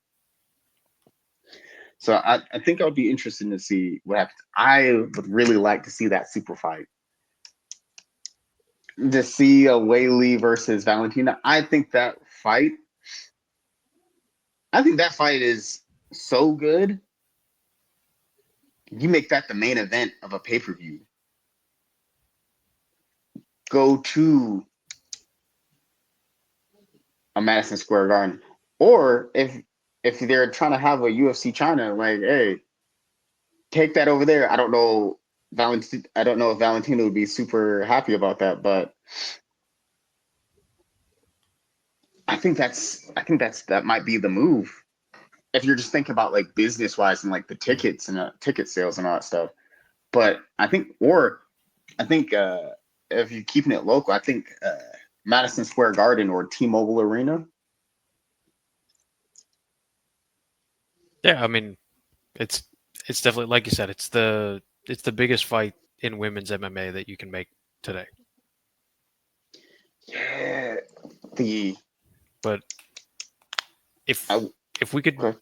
So I think I would be interested to see what happens. I would really like to see that super fight. To see a Weili versus Valentina, I think that fight is so good. You make that the main event of a pay per view. Go to a Madison Square Garden, or if they're trying to have a UFC China, like, hey, take that over there. I don't know I don't know if Valentina would be super happy about that, but that might be the move. If you're just thinking about like business wise and like the tickets and ticket sales and all that stuff. But I think if you're keeping it local, I think Madison Square Garden or T-Mobile Arena. Yeah, I mean, it's definitely like you said, it's the biggest fight in women's MMA that you can make today. Yeah, the But if I, if we could okay.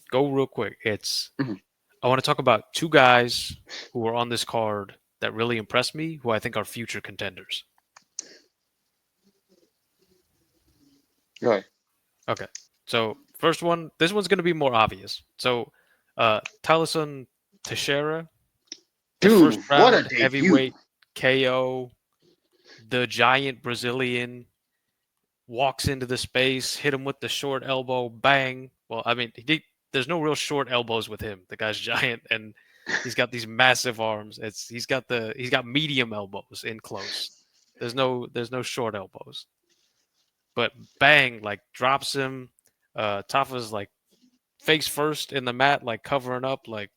go real quick, it's Mhm. I want to talk about two guys who were on this card that really impressed me, who I think are future contenders. Go ahead. Okay. So first one, this one's going to be more obvious. So, Talison Teixeira, the first Dude, what a round debut. heavyweight KO, the giant Brazilian walks into the space, hit him with the short elbow, bang. Well, I mean, there's no real short elbows with him. The guy's giant and he's got these massive arms. He's got medium elbows in close. There's no short elbows. But bang, like drops him. Tafa's like face first in the mat, like covering up, like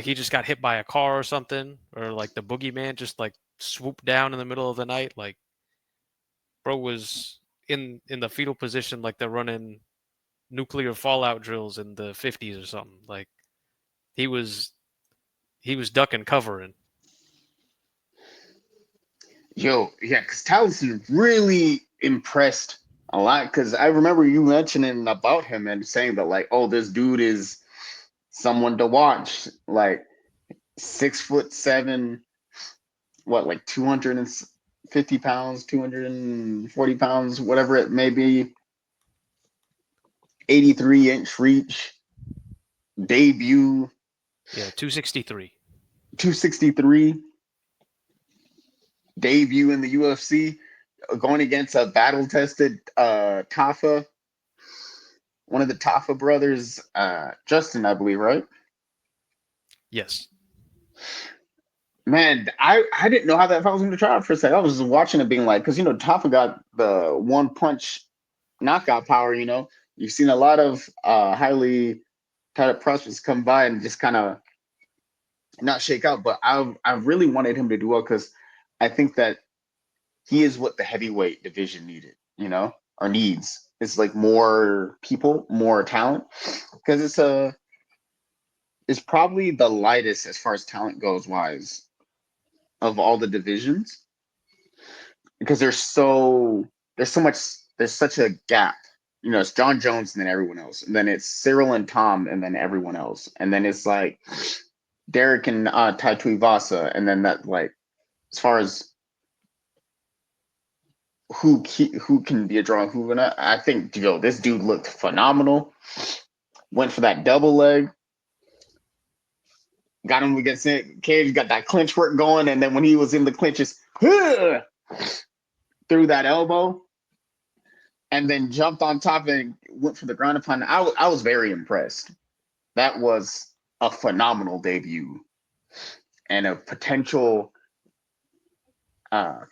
he just got hit by a car or something, or like the boogeyman just like swooped down in the middle of the night. Like bro was in the fetal position, like they're running nuclear fallout drills in the 50s or something. Like he was ducking covering. Yo, yeah, because Taliesin really impressed a lot. Because I remember you mentioning about him and saying that, like, oh, this dude is someone to watch. Like, 6'7", what, like 250 pounds, 240 pounds, whatever it may be. 83-inch reach, debut. Yeah, 263. 263, debut in the UFC, going against a battle-tested Tafa, one of the Tafa brothers, Justin, I believe, right? Yes. Man, I didn't know how that felt. I was going to try it for a second. I was just watching it being like, because, Tafa got the one-punch knockout power, You've seen a lot of highly touted prospects come by and just kind of not shake out, but I really wanted him to do well because I think that he is what the heavyweight division needed, or needs. It's like more people, more talent, because it's probably the lightest as far as talent goes wise of all the divisions, because there's such a gap. It's John Jones and then everyone else, and then it's Cyril and Tom and then everyone else, and then it's like Derek and Tai Tuivasa, and then that, like, as far as who can be a draw, who not, I think this dude looked phenomenal. Went for that double leg, got him against Cage, got that clinch work going, and then when he was in the clinches, threw that elbow, and then jumped on top and went for the ground upon. I was very impressed. That was a phenomenal debut and a potential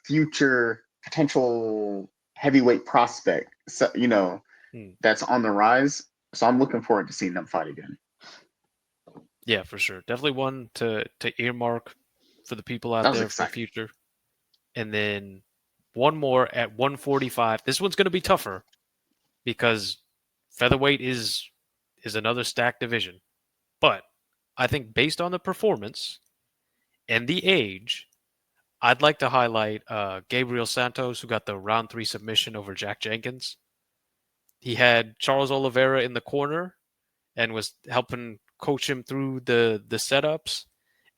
future potential heavyweight prospect, so, that's on the rise. So I'm looking forward to seeing them fight again. Yeah, for sure. Definitely one to earmark for the people out That was there for exciting. future. And then one more at 145. This one's going to be tougher because featherweight is another stacked division. But I think based on the performance and the age, I'd like to highlight Gabriel Santos, who got the round 3 submission over Jack Jenkins. He had Charles Oliveira in the corner and was helping coach him through the setups.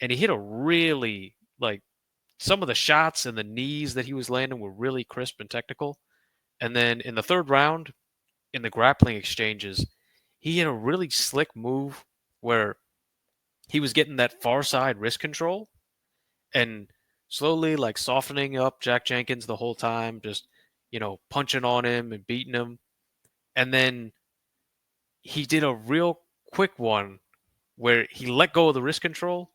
And he hit a really, like, some of the shots and the knees that he was landing were really crisp and technical. And then in the third round, in the grappling exchanges, he had a really slick move where he was getting that far side wrist control and slowly, like, softening up Jack Jenkins the whole time, just, punching on him and beating him. And then he did a real quick one where he let go of the wrist control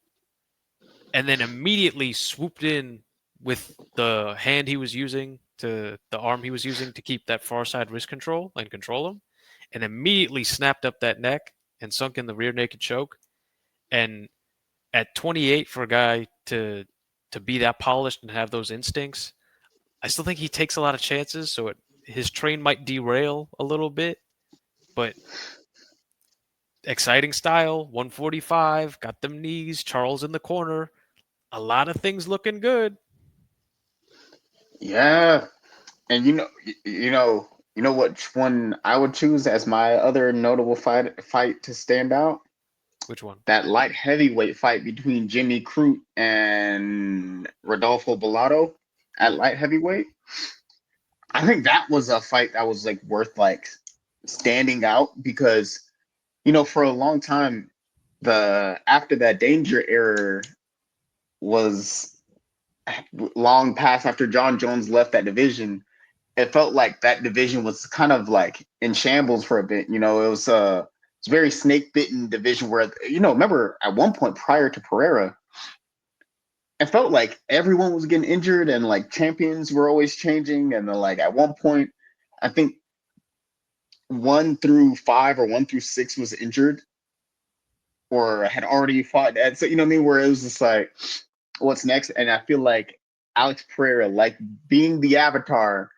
and then immediately swooped in with the hand he was using the arm he was using to keep that far side wrist control and control him, and immediately snapped up that neck and sunk in the rear naked choke. And at 28, for a guy to be that polished and have those instincts, I still think he takes a lot of chances. So his train might derail a little bit, but exciting style, 145, got them knees, Charles in the corner, a lot of things looking good. Yeah, and which one I would choose as my other notable fight to stand out? Which one? That light heavyweight fight between Jimmy Crute and Rodolfo Bellato at light heavyweight. I think that was a fight that was like worth like standing out because for a long time the after that Danger era was long past after John Jones left that division. It felt like that division was kind of like in shambles for a bit. It's a very snake bitten division where remember at one point prior to Pereira, it felt like everyone was getting injured and like champions were always changing. And then like at one point, I think 1 through 5 or 1 through 6 was injured or had already fought. And so you know what I mean? Where it was just like, what's next? And I feel like Alex Pereira, like being the Avatar,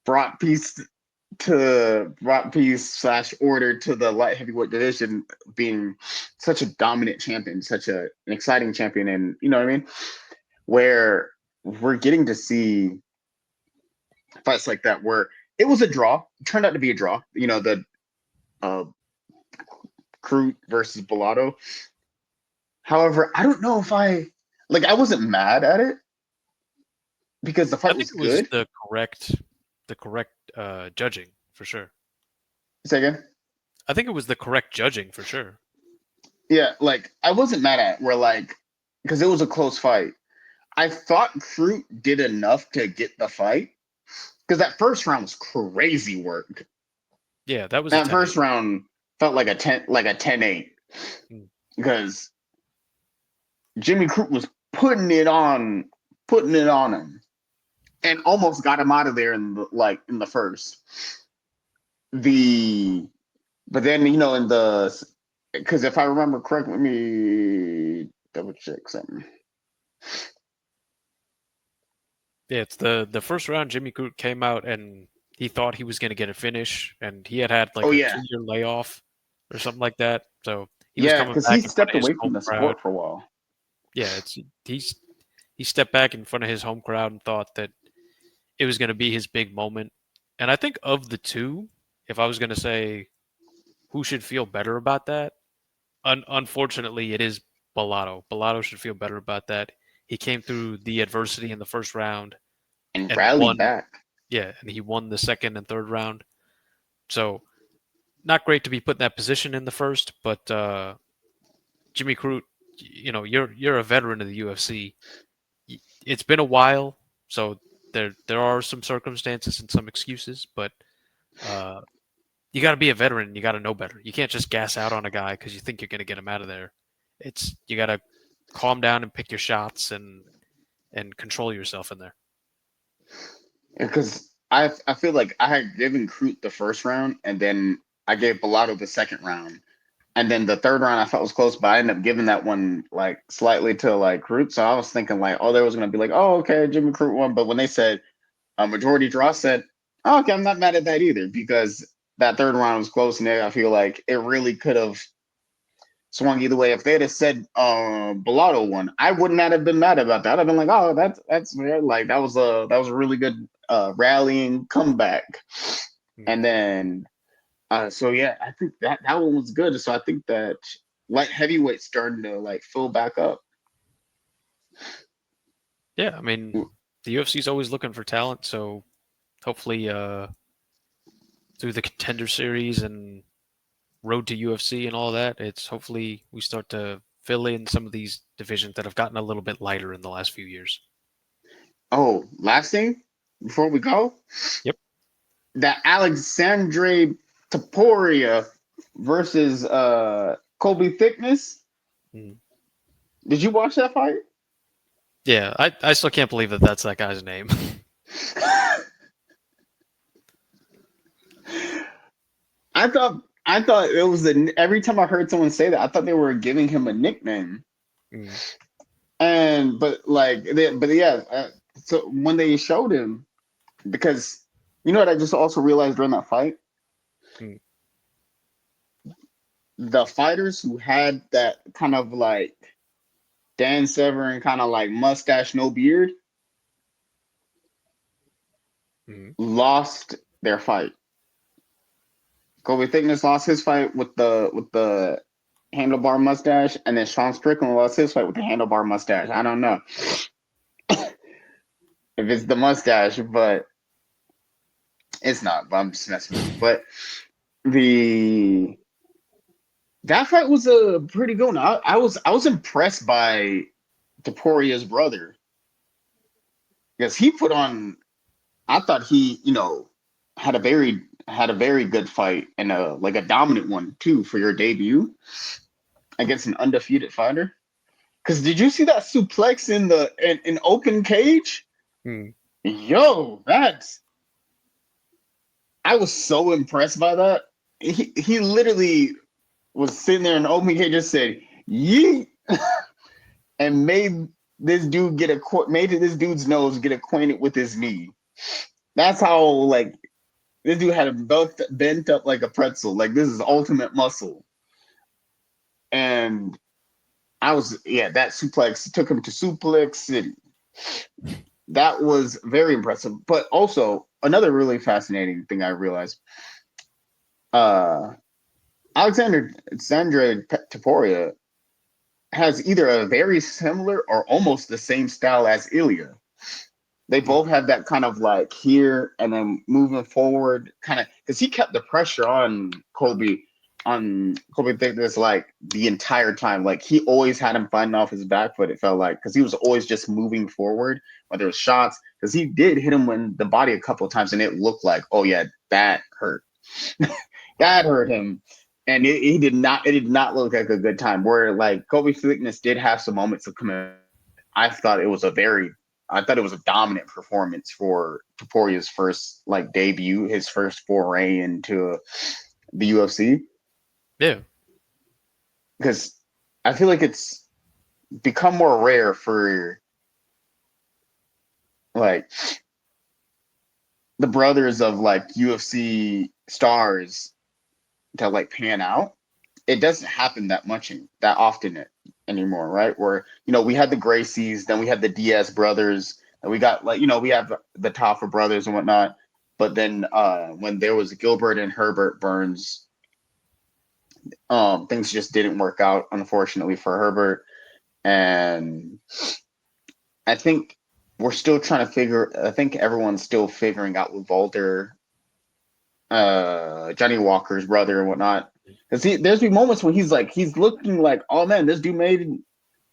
brought peace / order to the light heavyweight division, being such a dominant champion, such an exciting champion, and you know what I mean, where we're getting to see fights like that where it was a draw, it turned out to be a draw. The Crute versus Bellato. However, I don't know if I wasn't mad at it because the I fight think was it was good. the correct judging for sure. Say again. I think it was the correct judging for sure. Yeah, like I wasn't mad at it, where like because it was a close fight. I thought Crute did enough to get the fight because that first round was crazy work. Yeah, that was a That 10-8. first round felt like a 10-8 because Jimmy Crute was putting it on him and almost got him out of there in the first. But then in the because if I remember correctly, let me double check something. Yeah, it's the first round. Jimmy Crute came out and he thought he was going to get a finish, and he had like Oh a yeah, 2-year layoff or something like that. So he was yeah, coming because he back in front stepped of his away from home the crowd. sport for a while. Yeah, he stepped back in front of his home crowd and thought that it was going to be his big moment. And I think of the two, if I was going to say who should feel better about that, unfortunately, it is Bellato. Bellato should feel better about that. He came through the adversity in the first round And and rallied won. back. Yeah, and he won the second and third round. So not great to be put in that position in the first, but Jimmy Crute, you're a veteran of the UFC. It's been a while, so there are some circumstances and some excuses, but uh, you got to be a veteran and you got to know better. You can't just gas out on a guy because you think you're going to get him out of there. You got to calm down and pick your shots and control yourself in there. Because I feel like I had given Crute the first round, and then I gave Bellato the second round, and then the third round I thought was close, but I ended up giving that one like slightly to like Crute. So I was thinking like, oh, there was gonna be like, oh, okay, Jimmy Crute won. But when they said a majority draw, I said, oh, okay, I'm not mad at that either because that third round was close, and I feel like it really could have swung either way. If they'd have said Bellato won, I would not have been mad about that. I'd have been like, oh, that's fair. Like that was a really good rallying comeback. And then so yeah, I think that one was good. So I think that light heavyweight starting to like fill back up. Yeah, I mean, the UFC is always looking for talent, so hopefully through the Contender series and Road to UFC and all that, it's hopefully we start to fill in some of these divisions that have gotten a little bit lighter in the last few years. Oh, last thing before we go, Yep. that Alexandre Taporia versus Colby Thickness. Mm. Did you watch that fight? Yeah, I still can't believe that that's that guy's name. I thought it was every time I heard someone say that, I thought they were giving him a nickname. Mm. But yeah, so when they showed him, because you know what I just also realized during that fight, Mm. the fighters who had that kind of like Dan Severn kind of like mustache, no beard, Mm. lost their fight. Kobe Thickness lost his fight with the handlebar mustache, and then Sean Strickland lost his fight with the handlebar mustache. I don't know if it's the mustache, but it's not. But I'm just messing with you. But that fight was a pretty good one. I was impressed by Toporia's brother because he put on. I thought he, had a very good fight and a dominant one too for your debut against an undefeated fighter. Because did you see that suplex in open cage? Yo, I was so impressed by that. He literally was sitting there in the open cage, just said yeet, and made this dude's nose get acquainted with his knee. That's how this dude had him both bent up like a pretzel. Like, this is ultimate muscle. And that suplex took him to Suplex City. That was very impressive. But also, another really fascinating thing I realized, Alexandre Topuria has either a very similar or almost the same style as Ilya. They both have that kind of here and then moving forward kind of, because he kept the pressure on Colby Thickness the entire time. He always had him fighting off his back foot, it felt like, because he was always just moving forward, whether it was shots, because he did hit him in the body a couple of times and it looked like, oh yeah, that hurt. That hurt him. And it did not look like a good time. Where Colby Thickness did have some moments of command. I thought it was a dominant performance for Toporia's first debut, his first foray into the UFC. Yeah. Because I feel like it's become more rare for the brothers of UFC stars to pan out. It doesn't happen that often anymore, right? Where we had the Gracies, then we had the Diaz brothers, and we got we have the Taffa brothers and whatnot. But then when there was Gilbert and Herbert Burns, things just didn't work out, unfortunately, for Herbert. And I think we're still trying to I think everyone's still figuring out with Walter, Johnny Walker's brother and whatnot. Because there's been moments when he's looking like, oh man, this dude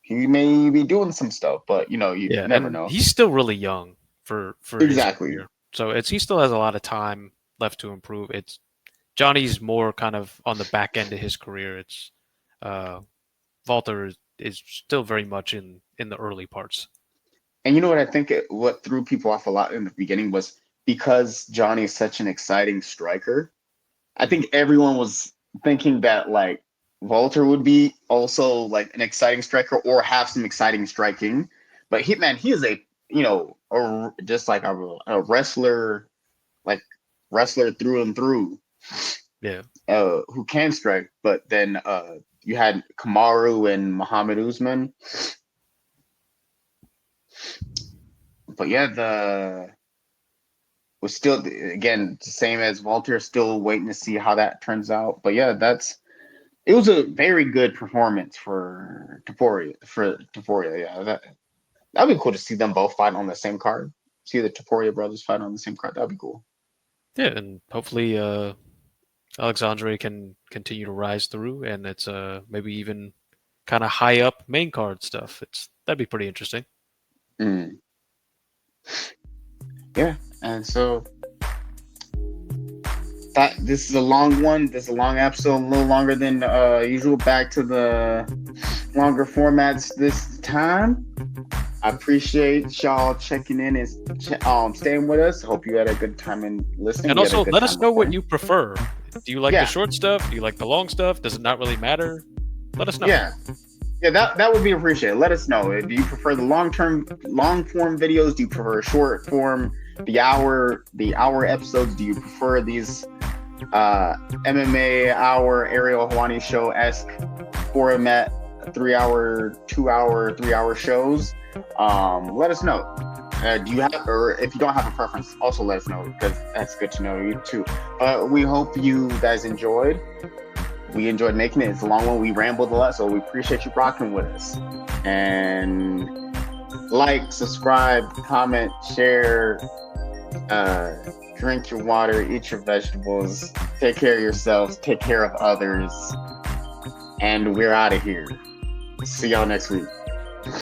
he may be doing some stuff, but you never know. He's still really young for exactly. His career. So he still has a lot of time left to improve. Johnny's more kind of on the back end of his career. It's Walter is still very much in the early parts. And you know what I think what threw people off a lot in the beginning was because Johnny is such an exciting striker. I think everyone was thinking that Walter would be also an exciting striker or have some exciting striking, but he is a just a wrestler, wrestler through and through. Yeah. Who can strike, but then you had Kamaru and Muhammad Usman. But yeah, was still again same as Walter, still waiting to see how that turns out. But yeah, it was a very good performance for Topuria. Yeah, that'd be cool to see them both fight on the same card. See the Topuria brothers fight on the same card. That'd be cool. Yeah, and hopefully Alexandre can continue to rise through, and it's maybe even kind of high up main card stuff. That'd be pretty interesting. Yeah, and so this is a long one. This is a long episode, a little longer than usual. Back to the longer formats this time. I appreciate y'all checking in and staying with us. Hope you had a good time in listening. And also, let us know what you prefer. Do you like the short stuff? Do you like the long stuff? Does it not really matter? Let us know. Yeah, that would be appreciated. Let us know. Do you prefer the long form videos? Do you prefer short form, the hour episodes? Do you prefer these MMA hour Ariel Hawani show-esque format, 3 hour, 2 hour, 3 hour shows? Let us know. Do you have, or if you don't have a preference, also let us know, because that's good to know you too. We hope you guys enjoyed. We enjoyed making it. It's a long one. We rambled a lot, so we appreciate you rocking with us. And like, subscribe, comment, share, drink your water, eat your vegetables, take care of yourselves, take care of others. And we're out of here. See y'all next week.